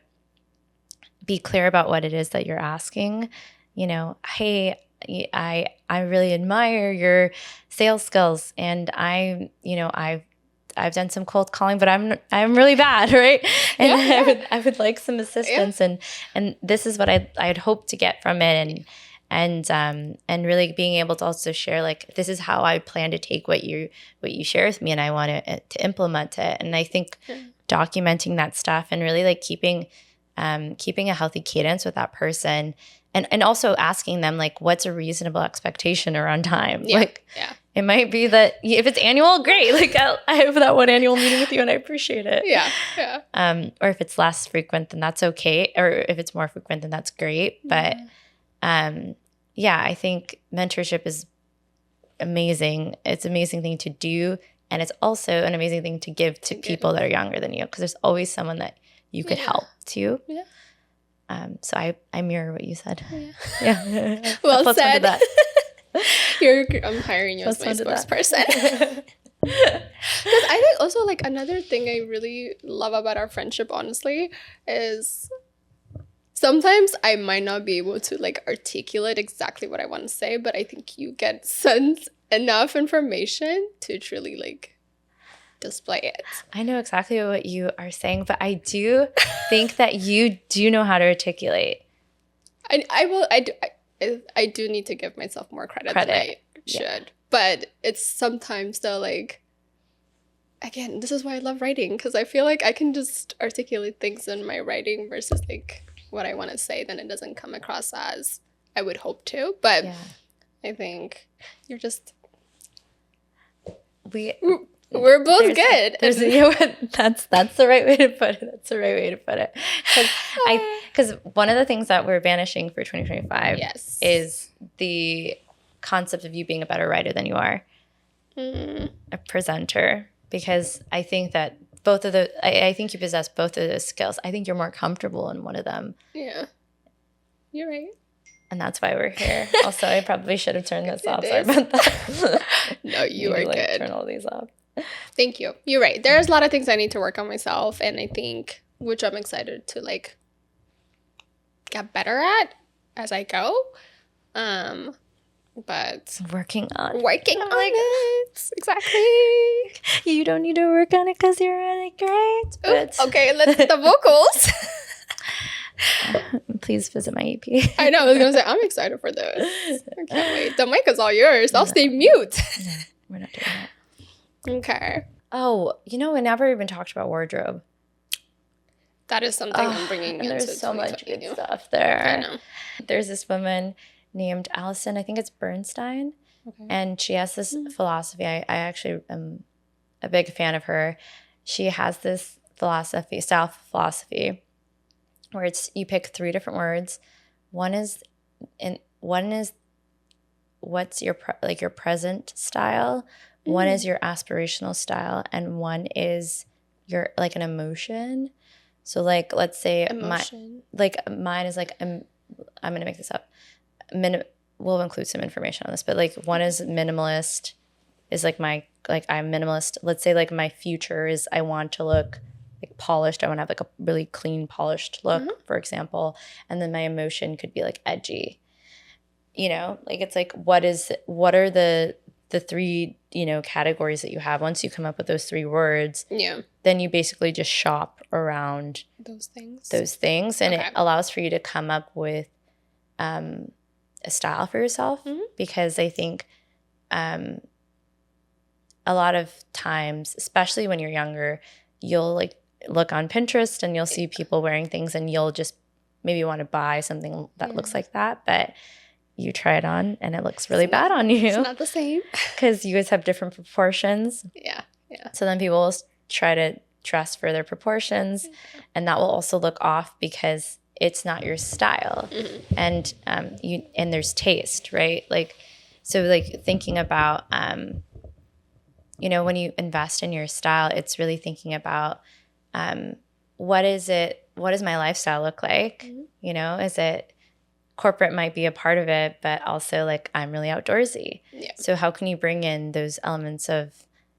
B: be clear about what it is that you're asking. Hey, I really admire your sales skills, and I've done some cold calling, but I'm really bad, right? And I would like some assistance, and this is what I'd hope to get from it, and really being able to also share, like, this is how I plan to take what you share with me, and I want to implement it. And I think documenting that stuff and really like keeping a healthy cadence with that person. And also asking them, like, what's a reasonable expectation around time? It might be that if it's annual, great. Like, I have that one annual meeting with you and I appreciate it. Yeah. Or if it's less frequent, then that's okay. Or if it's more frequent, then that's great. But I think mentorship is amazing. It's an amazing thing to do. And it's also an amazing thing to give to people that are younger than you, because there's always someone that you could help too. Yeah. So I mirror what you said. Yeah.
A: Well said. I'm hiring you as my spokesperson. Because I think also, like, another thing I really love about our friendship, honestly, is sometimes I might not be able to like articulate exactly what I want to say, but I think you get sense enough information to truly like display it. I
B: know exactly what you are saying, but I do think that you do know how to articulate.
A: I do need to give myself more credit than I should. But it's sometimes though, like, again, this is why I love writing, because I feel like I can just articulate things in my writing versus like what I want to say, then it doesn't come across as I would hope to. But I think you're just we're both good.
B: That's the right way to put it. That's the right way to put it. Because one of the things that we're banishing for 2025 is the concept of you being a better writer than you are a presenter, because I think that both of the I think you possess both of those skills. I think you're more comfortable in one of them.
A: Yeah, you're right.
B: And that's why we're here. Also, I probably should have turned this off. Sorry about that.
A: No, you are good.
B: Turn all these off.
A: Thank you. You're right. There's a lot of things I need to work on myself, and I think, which I'm excited to like get better at as I go. But
B: working on
A: it. Exactly.
B: You don't need to work on it because you're really great. But...
A: Okay, let's the vocals.
B: Please visit my EP.
A: I know. I was gonna say I'm excited for this. I can't wait. The mic is all yours. I'll stay mute.
B: No, we're not doing that.
A: Okay.
B: Oh, we never even talked about wardrobe.
A: That is something I'm bringing into
B: There's so much good stuff there.
A: I know.
B: There's this woman named Allison, I think it's Bernstein, and she has this philosophy. I actually am a big fan of her. She has this style philosophy, where it's you pick 3 different words. One is what's your your present style. One is your aspirational style, and one is your like an emotion. So like let's say mine is like I'm gonna make this up. We'll include some information on this, but like one is minimalist, is like I'm minimalist. Let's say like my future is I want to look like polished. I want to have like a really clean, polished look, for example. And then my emotion could be like edgy. Like it's like what are the 3 categories that you have. Once you come up with those 3 words, then you basically just shop around
A: those things,
B: and it allows for you to come up with a style for yourself, because I think a lot of times, especially when you're younger, you'll like look on Pinterest and you'll see people wearing things and you'll just maybe want to buy something that looks like that, but you try it on and it looks really bad on you.
A: It's not the same.
B: Because you guys have different proportions.
A: Yeah.
B: So then people will try to dress for their proportions, and that will also look off because it's not your style. And and there's taste, right? Like, so like thinking about, when you invest in your style, it's really thinking about what does my lifestyle look like? Is it corporate might be a part of it, but also like I'm really outdoorsy. So how can you bring in those elements of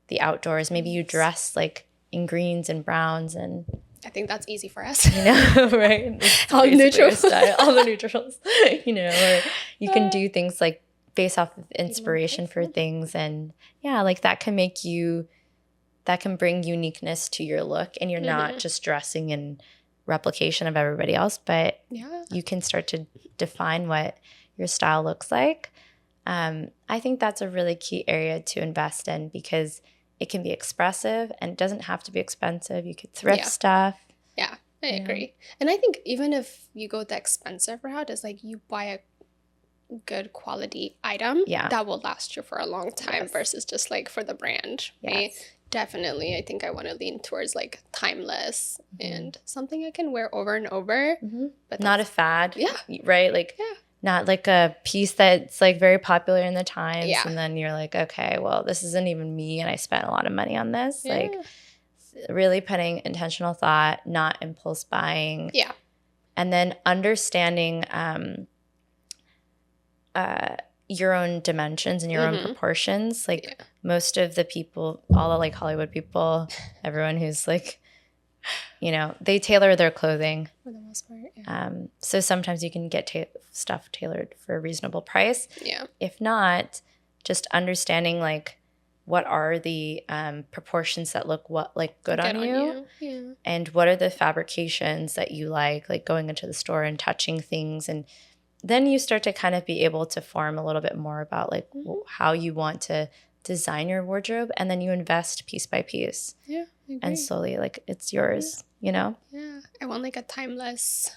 B: the outdoors? Maybe you dress like in greens and browns, and
A: I think that's easy for us.
B: Right?
A: All neutrals.
B: All the neutrals. Or you can do things like base off of inspiration for things, and like that can bring uniqueness to your look, and you're not just dressing in replication of everybody else, but you can start to define what your style looks like. I think that's a really key area to invest in, because it can be expressive and it doesn't have to be expensive. You could thrift stuff.
A: Yeah, I agree. And I think even if you go the expensive route, it's like you buy a good quality item that will last you for a long time versus just like for the brand, right? Definitely, I think I want to lean towards like timeless and something I can wear over and over. But
B: not a fad.
A: Right?
B: Like not like a piece that's like very popular in the times, and then you're like, okay, well, this isn't even me, and I spent a lot of money on this. Like really putting intentional thought, not impulse buying. And then understanding your own dimensions and your own proportions. Like most of the people, all the like Hollywood people, everyone who's like, they tailor their clothing
A: for the most part.
B: So sometimes you can get stuff tailored for a reasonable price. If not, just understanding like what are the proportions that look good on you. And what are the fabrications that you like going into the store and touching things, and then you start to kind of be able to form a little bit more about like how you want to design your wardrobe, and then you invest piece by piece. And slowly like it's yours, I
A: want like a timeless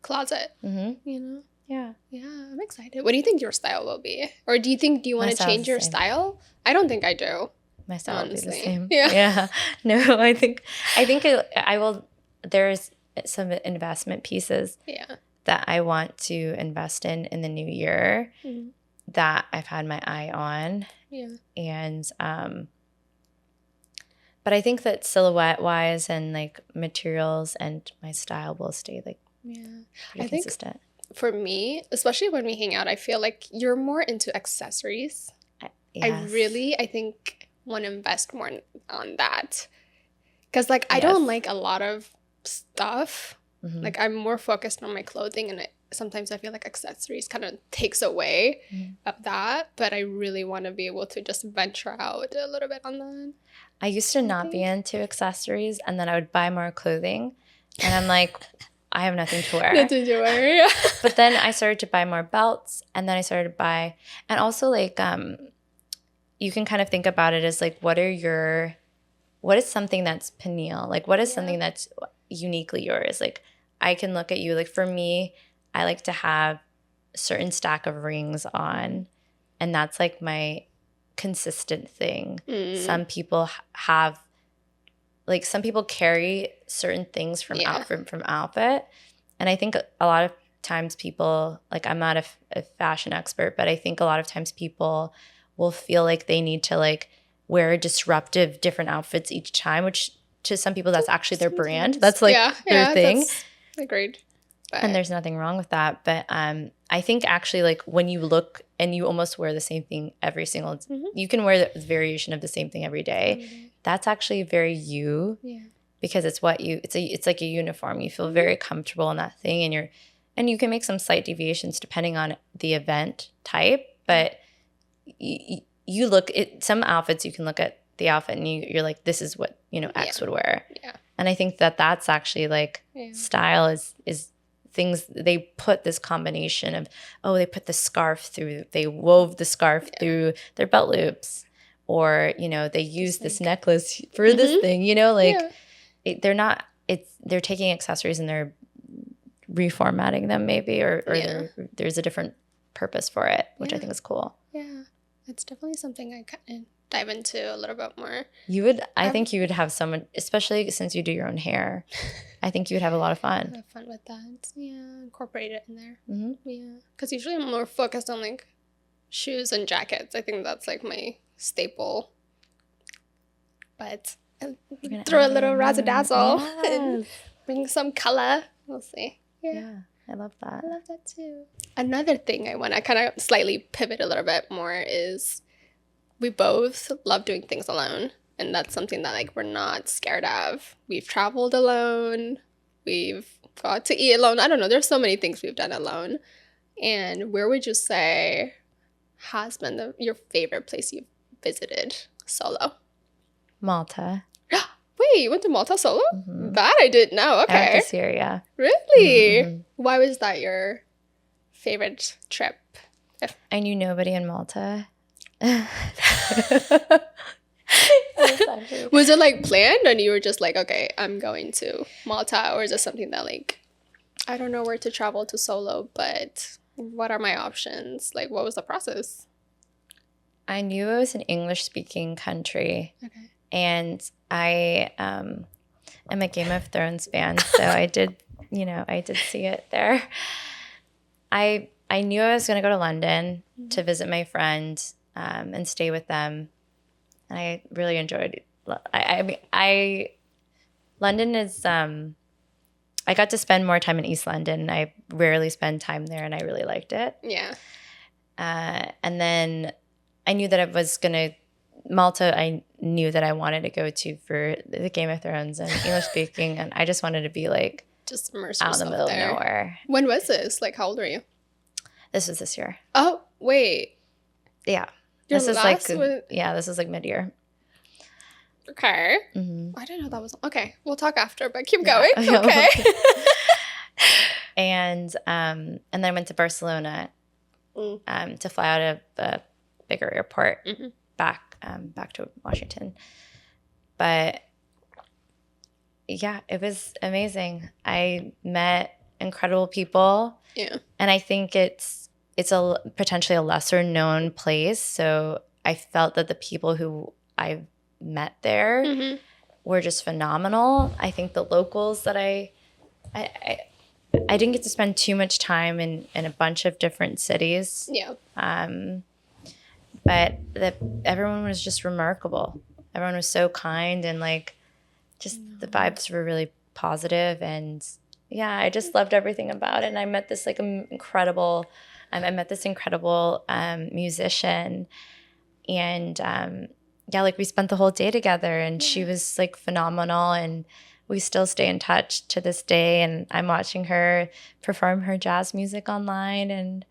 A: closet. I'm excited. What do you think your style will be? Or do you want to change your style? I don't think I do.
B: My style will be the same. No, I think I will. There's some investment pieces that I want to invest in the new year that I've had my eye on.
A: Yeah.
B: And but I think that silhouette wise and like materials and my style will stay like pretty consistent.
A: For me, especially when we hang out, I feel like you're more into accessories.
B: Yes.
A: I think want to invest more on that. Because like I don't like a lot of stuff. Like I'm more focused on my clothing, and sometimes I feel like accessories kind of takes away of that. But I really want to be able to just venture out a little bit on that.
B: I used to not be into accessories, and then I would buy more clothing, and I'm like, I have nothing to wear.
A: Nothing to wear, yeah.
B: But then I started to buy more belts, and then I started to buy, and also like you can kind of think about it as like, what is something that's pineal? Like, what is something that's uniquely yours? Like, I can look at you. Like, for me, I like to have a certain stack of rings on, and that's like my consistent thing. Some people have, like, some people carry certain things from outfit. And I think a lot of times people, like, I'm not a fashion expert, but I think a lot of times people will feel like they need to like wear disruptive different outfits each time, which to some people that's actually their brand. That's like their thing.
A: That's agreed. But.
B: And there's nothing wrong with that. But I think actually like when you look and you almost wear the same thing every single you can wear the variation of the same thing every day. That's actually very you. Yeah. Because it's what you it's like a uniform. You feel very comfortable in that thing, and you can make some slight deviations depending on the event type, but you look at some outfits, you can look at the outfit and you're like, this is what, X would wear. Yeah. And I think that's actually like style is things, they put this combination of, they put the scarf through, they wove the scarf through their belt loops, or, they use this necklace for this thing, they're taking accessories and they're reformatting them maybe, or there's a different purpose for it, which I think is cool.
A: Yeah. It's definitely something I kind of dive into a little bit more.
B: I think you would have someone, especially since you do your own hair, I think you would have a lot of fun.
A: Have fun with that. Yeah, incorporate it in there. Yeah. Because usually I'm more focused on like shoes and jackets. I think that's like my staple. But throw a little razzle-dazzle and bring some color. We'll see. Yeah.
B: I love that.
A: I love that too. Another thing I want to kind of slightly pivot a little bit more is we both love doing things alone. And that's something that like we're not scared of. We've traveled alone. We've got to eat alone. I don't know. There's so many things we've done alone. And where would you say has been your favorite place you've visited solo?
B: Malta.
A: Wait, you went to Malta solo? That I didn't know. Okay.
B: I went to Syria.
A: Really? Why was that your favorite trip?
B: I knew nobody in Malta.
A: Was it like planned and you were just like, okay, I'm going to Malta? Or is it something that like, I don't know where to travel to solo, but what are my options? Like, what was the process?
B: I knew it was an English-speaking country. Okay. And I am a Game of Thrones fan, so I did see it there. I knew I was going to go to London to visit my friend and stay with them, and I really enjoyed it. London is I got to spend more time in East London. I rarely spend time there, and I really liked it. Yeah. And then I knew that I was going to Malta, I knew that I wanted to go to for the Game of Thrones and English speaking, and I just wanted to be like
A: just immerse
B: out in the middle of nowhere.
A: When was this? Like, how old were you?
B: This was this year.
A: Oh, wait.
B: Yeah. This is like mid-year.
A: Okay. I didn't know that was okay. We'll talk after, but keep going. Okay.
B: And then I went to Barcelona to fly out of the bigger airport back to Washington. But yeah, it was amazing. I met incredible people. Yeah. And I think it's potentially a lesser known place. So I felt that the people who I met there were just phenomenal. I think the locals that I I didn't get to spend too much time in a bunch of different cities.
A: Yeah.
B: But everyone was just remarkable. Everyone was so kind, and like just the vibes were really positive, and yeah, I just loved everything about it. And I met this like incredible musician, and yeah, like we spent the whole day together, and she was like phenomenal, and we still stay in touch to this day. And I'm watching her perform her jazz music online, and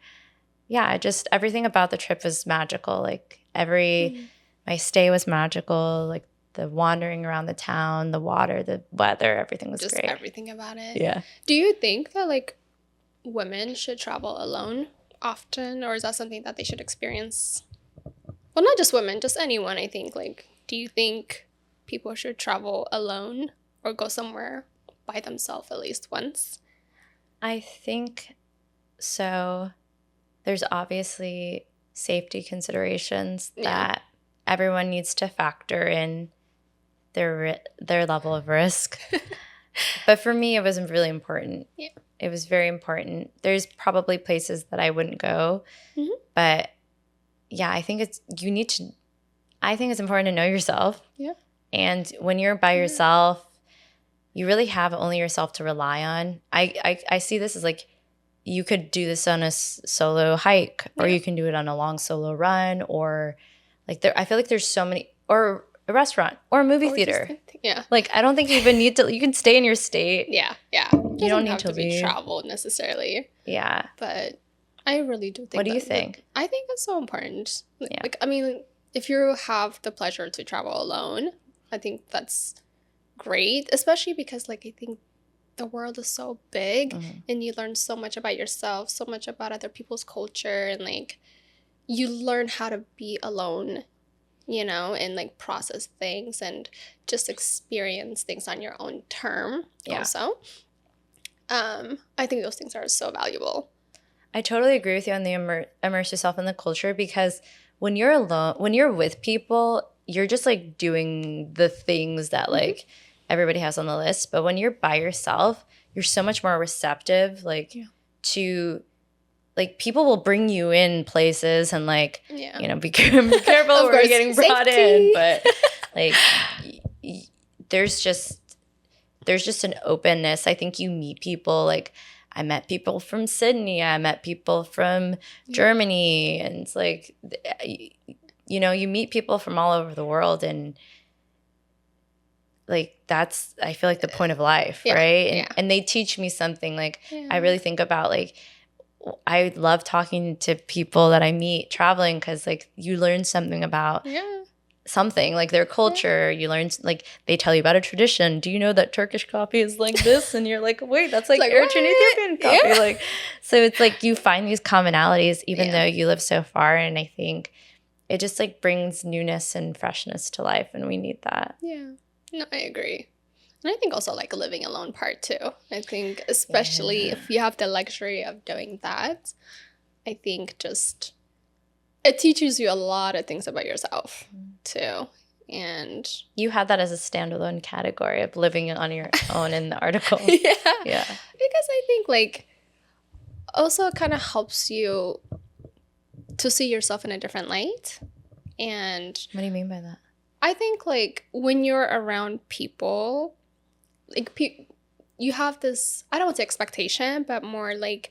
B: yeah, just everything about the trip was magical. Like my stay was magical. Like the wandering around the town, the water, the weather, everything was
A: just
B: great.
A: Everything about it.
B: Yeah.
A: Do you think that like women should travel alone often, or is that something that they should experience? Well, not just women, just anyone, I think. Like, do you think people should travel alone or go somewhere by themselves at least once?
B: I think so. There's obviously safety considerations that everyone needs to factor in their level of risk. But for me, it was really important. Yeah. It was very important. There's probably places that I wouldn't go, but yeah, I think it's important to know yourself. Yeah. And when you're by yourself, you really have only yourself to rely on. I see this as like, you could do this on a solo hike, or you can do it on a long solo run, or like I feel like there's so many, or a restaurant or a movie theater. Like I don't think you even need to. You can stay in your state.
A: Yeah. You don't need to be travel necessarily. Yeah. But I really do think.
B: What do you think?
A: I think it's so important. Like I mean, if you have the pleasure to travel alone, I think that's great, especially because like I think the world is so big, and you learn so much about yourself, so much about other people's culture, and like you learn how to be alone, you know, and like process things and just experience things on your own term. Also, I think those things are so valuable.
B: I totally agree with you on the immerse yourself in the culture, because when you're alone, when you're with people, you're just like doing the things that like everybody has on the list. But when you're by yourself, you're so much more receptive, like to like people will bring you in places, and like you know, be careful where you're getting brought in. But like there's just an openness. I think you meet people. Like I met people from Sydney, I met people from Germany, and it's like you know, you meet people from all over the world, and like that's, I feel like, the point of life, right? And they teach me something. Like I really think about like, I love talking to people that I meet traveling, because like you learn something about something, like their culture. You learn, like they tell you about a tradition. Do you know that Turkish coffee is like this? And you're like, wait, that's like Eritrean Ethiopian coffee. Like, so it's like you find these commonalities even though you live so far. And I think it just like brings newness and freshness to life, and we need that.
A: Yeah. No, I agree. And I think also like a living alone part too. I think especially if you have the luxury of doing that, I think just it teaches you a lot of things about yourself too. And
B: you had that as a standalone category of living on your own in the article.
A: Yeah. Because I think like also it kind of helps you to see yourself in a different light. And
B: what do you mean by that?
A: I think like when you're around people, like you have this, I don't want to say expectation, but more like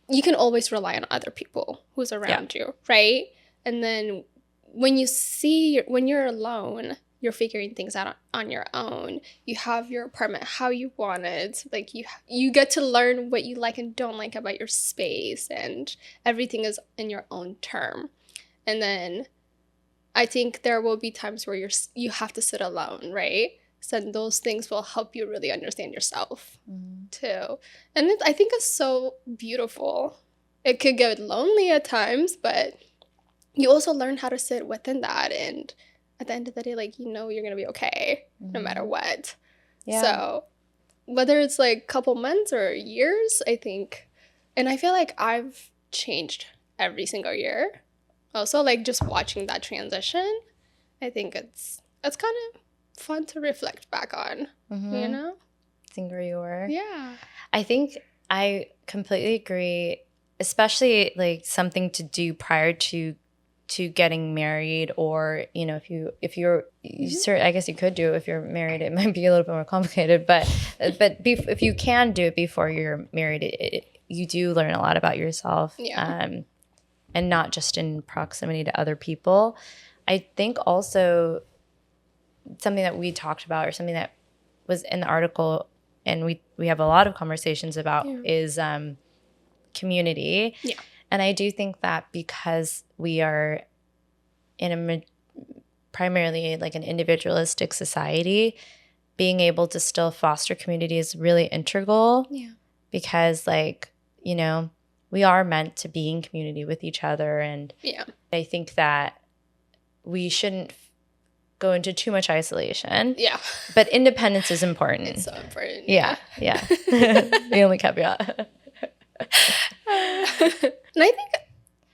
A: you can always rely on other people who's around you, right? And then when you're alone, you're figuring things out on your own. You have your apartment how you want it. Like you get to learn what you like and don't like about your space, and everything is in your own term. And then I think there will be times where you have to sit alone, right? So those things will help you really understand yourself too. And I think it's so beautiful. It could get lonely at times, but you also learn how to sit within that. And at the end of the day, like, you know, you're going to be okay no matter what. Yeah. So whether it's like a couple months or years, I think, and I feel like I've changed every single year. Also, like just watching that transition, I think it's kind of fun to reflect back on, you know?
B: interesting where you were.
A: Yeah.
B: I think I completely agree, especially like something to do prior to getting married, or if you're I guess you could do it if you're married. It might be a little bit more complicated, but if you can do it before you're married, you do learn a lot about yourself. And not just in proximity to other people. I think also something that we talked about, or something that was in the article and we have a lot of conversations about, is community. Yeah. And I do think that because we are in a primarily like an individualistic society, being able to still foster community is really integral. Yeah. Because we are meant to be in community with each other. And I think that we shouldn't go into too much isolation. Yeah. But independence is important.
A: It's so important.
B: Yeah. The only caveat.
A: And I think,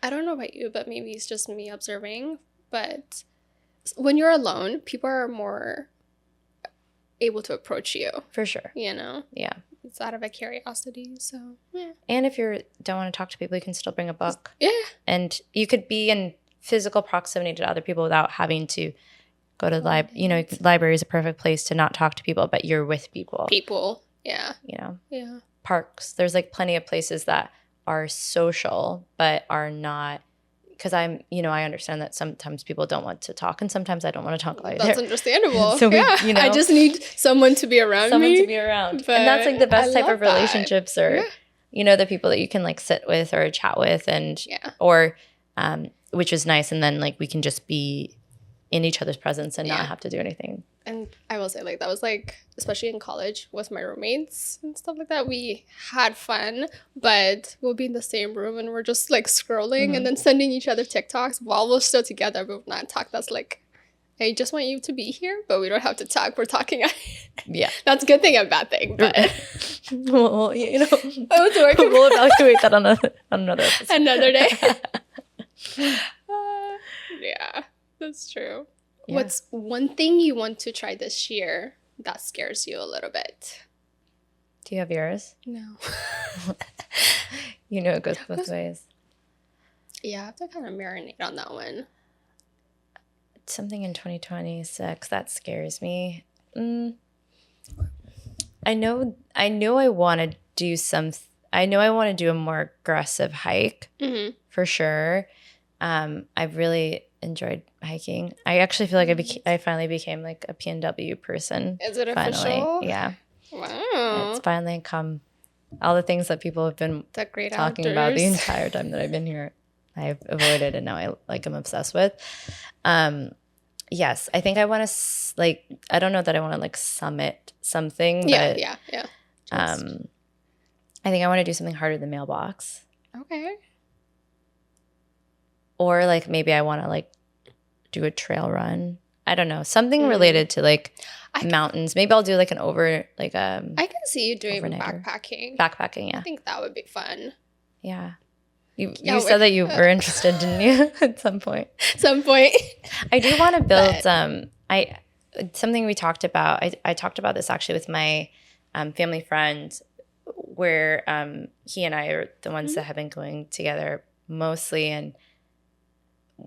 A: I don't know about you, but maybe it's just me observing, but when you're alone, people are more able to approach you.
B: For sure.
A: Yeah. It's out of a curiosity, so yeah.
B: And if you don't want to talk to people, you can still bring a book.
A: Yeah.
B: And you could be in physical proximity to other people without having to go to the library. Library is a perfect place to not talk to people, but you're with people.
A: Yeah. Yeah.
B: Parks. There's like plenty of places that are social, but are not, because I understand that sometimes people don't want to talk, and sometimes I don't want to talk either.
A: That's understandable. So I just need someone to be around me.
B: And that's like the best type of relationships, or the people that you can like sit with or chat with, and or which is nice. And then like we can just be in each other's presence and not have to do anything.
A: And I will say, like, that was like, especially in college with my roommates and stuff like that, we had fun, but we'll be in the same room and we're just like scrolling and then sending each other TikToks while we're still together, but we're not talk. That's like, I just want you to be here, but we don't have to talk. We're talking. That's a good thing and bad thing, but
B: well, we'll evaluate that on another episode.
A: Another day. Yeah, that's true. Yeah. What's one thing you want to try this year that scares you a little bit?
B: Do you have yours?
A: No.
B: It goes both ways.
A: Yeah, I have to kind of marinate on that one.
B: Something in 2026 that scares me. I know I want to do a more aggressive hike for sure. I've really enjoyed hiking. I actually feel like I finally became like a PNW person.
A: Is it
B: finally.
A: Official?
B: Yeah.
A: Wow.
B: It's finally come. All the things that people have been talking about the entire time that I've been here, I've avoided, and now I'm obsessed with. Yes, I think I want to I don't know that I want to like summit something. But,
A: yeah.
B: I think I want to do something harder than mailbox.
A: Okay.
B: Or like maybe I want to like do a trail run. I don't know, something related to like mountains. Maybe I'll do like an I can
A: see you doing backpacking.
B: Backpacking, yeah.
A: I think that would be fun.
B: Yeah. You said that you were interested, didn't you? At some point. I do want to build something we talked about. I talked about this actually with my family friend, where he and I are the ones that have been going together mostly, and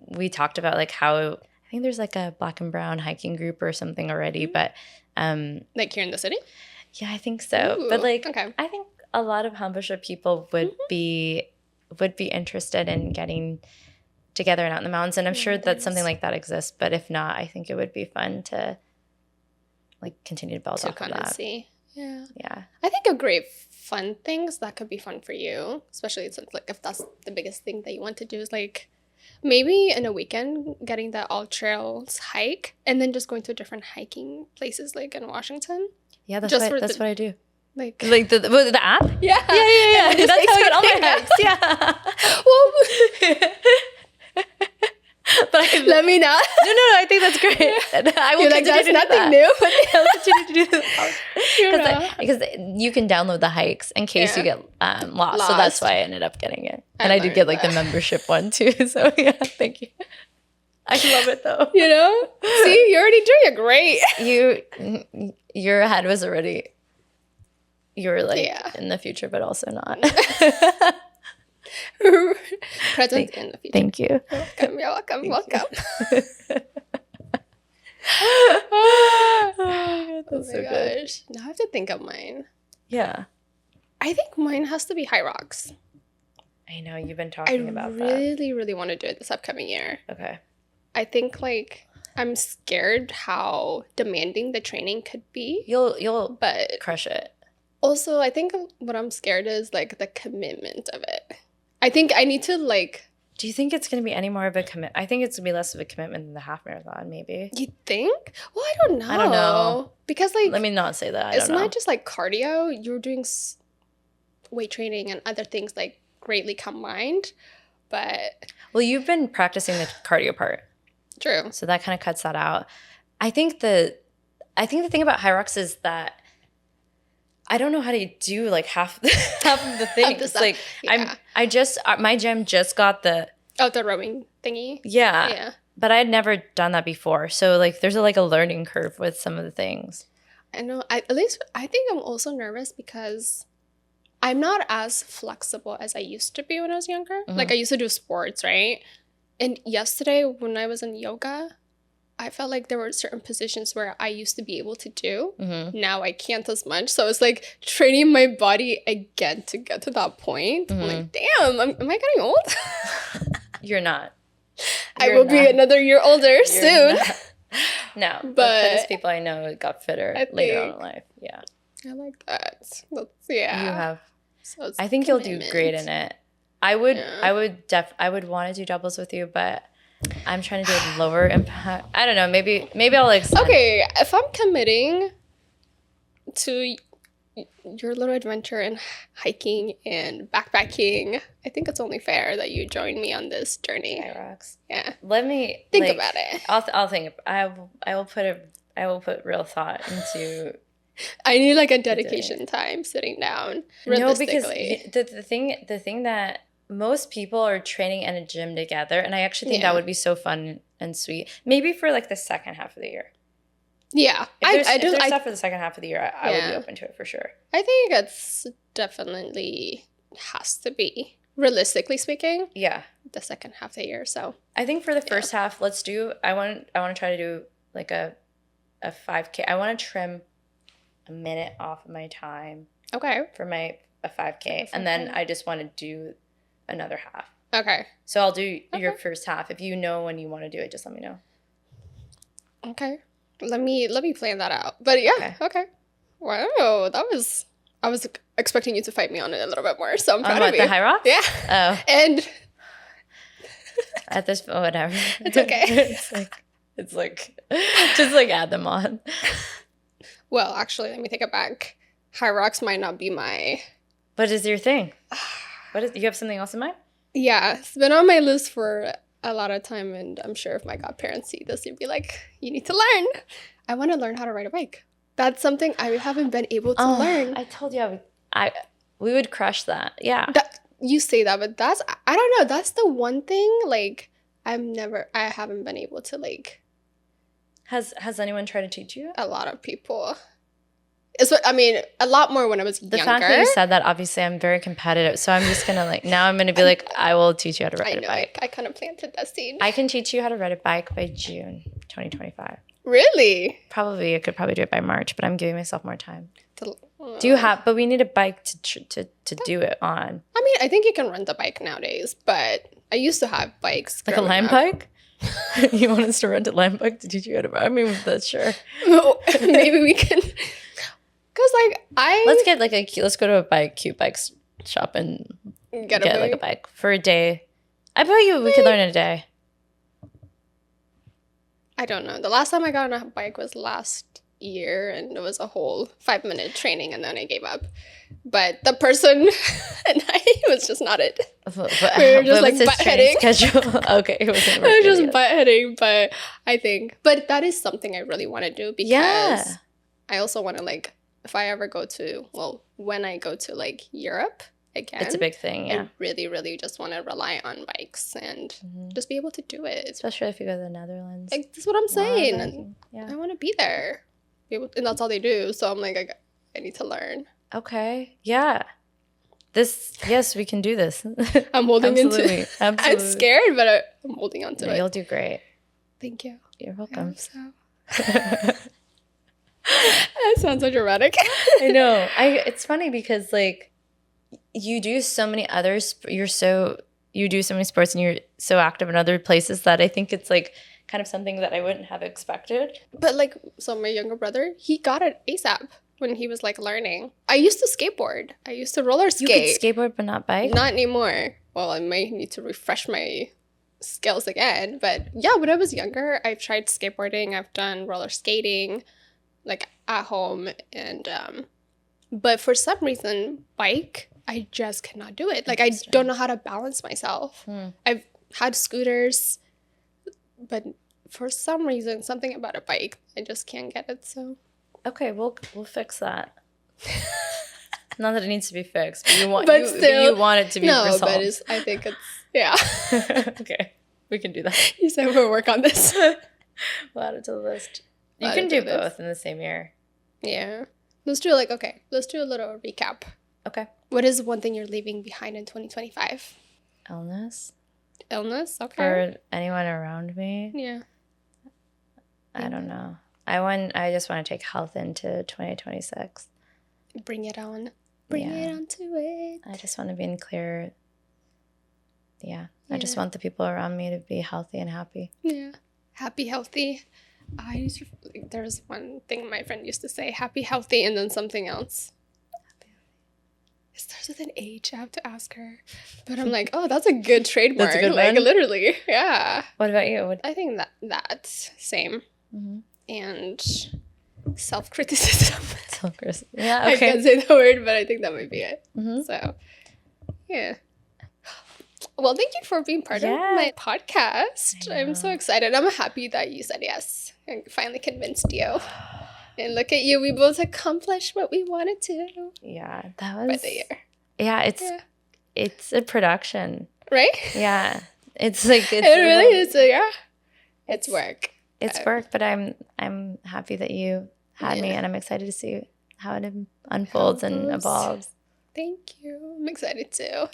B: we talked about like how I think there's like a Black and Brown hiking group or something already, but
A: like here in the city?
B: Yeah, I think so.
A: Ooh,
B: but like
A: okay.
B: I think a lot of Hambasha people would be interested in getting together and out in the mountains, and I'm sure that something like that exists, but if not, I think it would be fun to like continue to build off of that.
A: See. Yeah.
B: I
A: think a great fun things that could be fun for you, especially since like if that's the biggest thing that you want to do, is like maybe in a weekend getting the all trails hike and then just going to different hiking places like in Washington.
B: Yeah, that's what I do.
A: Like
B: the app?
A: Yeah.
B: That's how I get all my hikes. Yeah. But
A: let me know.
B: No, I think that's great. I will
A: continue to do nothing new.
B: I'll continue to do this. Because you can download the hikes in case you get lost. So that's why I ended up getting it. And I did get like the membership one too. So yeah, thank you. I love it though.
A: See, you're already doing it great.
B: Your head was already you're like in the future, but also not.
A: Present in the future.
B: Thank you.
A: Welcome. You're welcome. Welcome.
B: Oh my God, that's so good.
A: Gosh. Now I have to think of mine.
B: Yeah.
A: I think mine has to be High Rocks.
B: I know you've been talking about that.
A: I really, really want to do it this upcoming year.
B: Okay.
A: I think like I'm scared how demanding the training could be.
B: You'll
A: but
B: crush it.
A: Also, I think what I'm scared is like the commitment of it. I think I need to like.
B: Do you think it's going to be any more of a commitment? I think it's going to be less of a commitment than the half marathon, maybe.
A: You think? Well, I don't know.
B: I don't know.
A: Because like.
B: Let me not say that.
A: It's not just like cardio. You're doing weight training and other things like greatly combined. But.
B: Well, you've been practicing the cardio part.
A: True.
B: So that kind of cuts that out. I think the thing about High Rocks is that I don't know how to do like half of the things. It's like my gym just got the
A: rowing thingy.
B: Yeah. But I had never done that before. So like there's a learning curve with some of the things.
A: I know. At least I think I'm also nervous because I'm not as flexible as I used to be when I was younger. Mm-hmm. Like I used to do sports, right? And yesterday when I was in yoga, I felt like there were certain positions where I used to be able to do. Mm-hmm. Now I can't as much. So it's like training my body again to get to that point. Mm-hmm. I'm like, damn, am I getting old?
B: You're not.
A: I will be another year older soon.
B: No, but fittest people I know got fitter later on in life. Yeah.
A: I like that.
B: You have. So I think you'll do great in it. I would want to do doubles with you, but I'm trying to do a lower impact. I don't know. Maybe I'll extend.
A: Okay, if I'm committing to your little adventure in hiking and backpacking, I think it's only fair that you join me on this journey.
B: High Rocks.
A: Yeah.
B: Let me
A: think about it.
B: I'll think. I will put real thought into.
A: I need like a dedication time sitting down.
B: No, because the thing that most people are training in a gym together, and I actually think that would be so fun and sweet. Maybe for like the second half of the year.
A: Yeah,
B: if there's stuff for the second half of the year, I would be open to it for sure.
A: I think it's definitely has to be, realistically speaking.
B: Yeah,
A: the second half of the year. So
B: I think for the first half, let's do. I want to try to do like a 5K. I want to trim a minute off of my time.
A: Okay.
B: For a 5K, and then I just want to do another half.
A: Okay.
B: So I'll do your first half. If you know when you want to do it, just let me know.
A: Okay. Let me plan that out. But yeah, okay. Wow, I was expecting you to fight me on it a little bit more, so I'm proud of you.
B: The High Rocks?
A: Yeah.
B: Oh.
A: And
B: at this point, whatever.
A: It's okay.
B: it's like just like add them on.
A: Well, actually, let me take it back. High Rocks might not be my.
B: What is your thing? You have something else in mind?
A: Yeah, it's been on my list for a lot of time, and I'm sure if my godparents see this, they'd be like, "You need to learn." I want to learn how to ride a bike. That's something I haven't been able to learn.
B: I told you we would crush that. Yeah.
A: You say that, but I don't know. That's the one thing like I haven't been able to like.
B: Has anyone tried to teach you?
A: A lot of people. A lot more when I was younger.
B: The fact that you said that, obviously, I'm very competitive. So I'm just going to now I'm going to be like, I will teach you how to ride a bike.
A: I kind of planted that seed.
B: I can teach you how to ride a bike by June 2025.
A: Really?
B: I could probably do it by March, but I'm giving myself more time. But we need a bike to do it on.
A: I think you can rent a bike nowadays, but I used to have bikes.
B: Like a land bike? You want us to rent a land bike to teach you how to ride? That's sure.
A: Maybe we can. Because
B: let's go to a cute bike shop and get like a bike for a day. I bet we could learn in a day. I
A: don't know. The last time I got on a bike was last year, and it was a whole 5-minute training, and then I gave up. But the person and I was just not it. We were just like butt heading.
B: Okay, it wasn't.
A: We were just butt heading, but that is something I really want to do because I also want to if I ever when I go to Europe again,
B: it's a big thing. Yeah,
A: I really, really just want to rely on bikes and just be able to do it.
B: Especially if you go to the Netherlands.
A: That's what I'm saying. I want to be there, and that's all they do. So I'm like, I need to learn.
B: Okay. Yeah. Yes, we can do this.
A: I'm holding
B: Absolutely.
A: into
B: Absolutely.
A: I'm scared, but I'm holding on to it.
B: You'll do great.
A: Thank you.
B: You're welcome.
A: That sounds so dramatic.
B: I know. It's funny because like you do so many others. You do so many sports and you're so active in other places that I think it's like kind of something that I wouldn't have expected.
A: But like, so my younger brother, he got it ASAP when he was like learning. I used to skateboard. I used to roller skate.
B: You could skateboard but not bike?
A: Not anymore. Well, I might need to refresh my skills again. But yeah, when I was younger, I've tried skateboarding. I've done roller skating, like at home. And but for some reason, bike, I just cannot do it. Like I don't know how to balance myself. I've had scooters, but for some reason, something about a bike, I just can't get it. So
B: okay, we'll fix that. Not that it needs to be fixed, but you want
A: but
B: you want it to be resolved.
A: No, but I think it's yeah.
B: Okay, we can do that.
A: You said we'll work on this.
B: We'll add it to the list. You can do both in the same year.
A: Yeah. Let's do a little recap.
B: Okay.
A: What is one thing you're leaving behind in 2025?
B: Illness.
A: Illness? Okay.
B: For anyone around me.
A: Yeah.
B: I don't know. I just want to take health into 2026.
A: Bring it on. Bring it onto it.
B: I just want to be in clear. Yeah. I just want the people around me to be healthy and happy.
A: Yeah. Happy, healthy. There's one thing my friend used to say, happy, healthy, and then something else. It starts with an H. I have to ask her. But I'm like, oh, that's a good trademark.
B: That's a good
A: like,
B: one?
A: Literally. Yeah.
B: What about you?
A: I think that same.
B: Mm-hmm.
A: And self-criticism.
B: Self-criticism. Yeah, okay.
A: I can't say the word, but I think that might be it.
B: Mm-hmm.
A: So, yeah. Well, thank you for being part of my podcast. I'm so excited. I'm happy that you said yes. I finally convinced you. And look at you. We both accomplished what we wanted to.
B: Yeah, that was...
A: by the year.
B: Yeah, it's a production.
A: Right?
B: Yeah. It's like...
A: It really is. Yeah. It's work.
B: It's work, but I'm happy that you had me, and I'm excited to see how it unfolds and evolves.
A: Thank you. I'm excited too.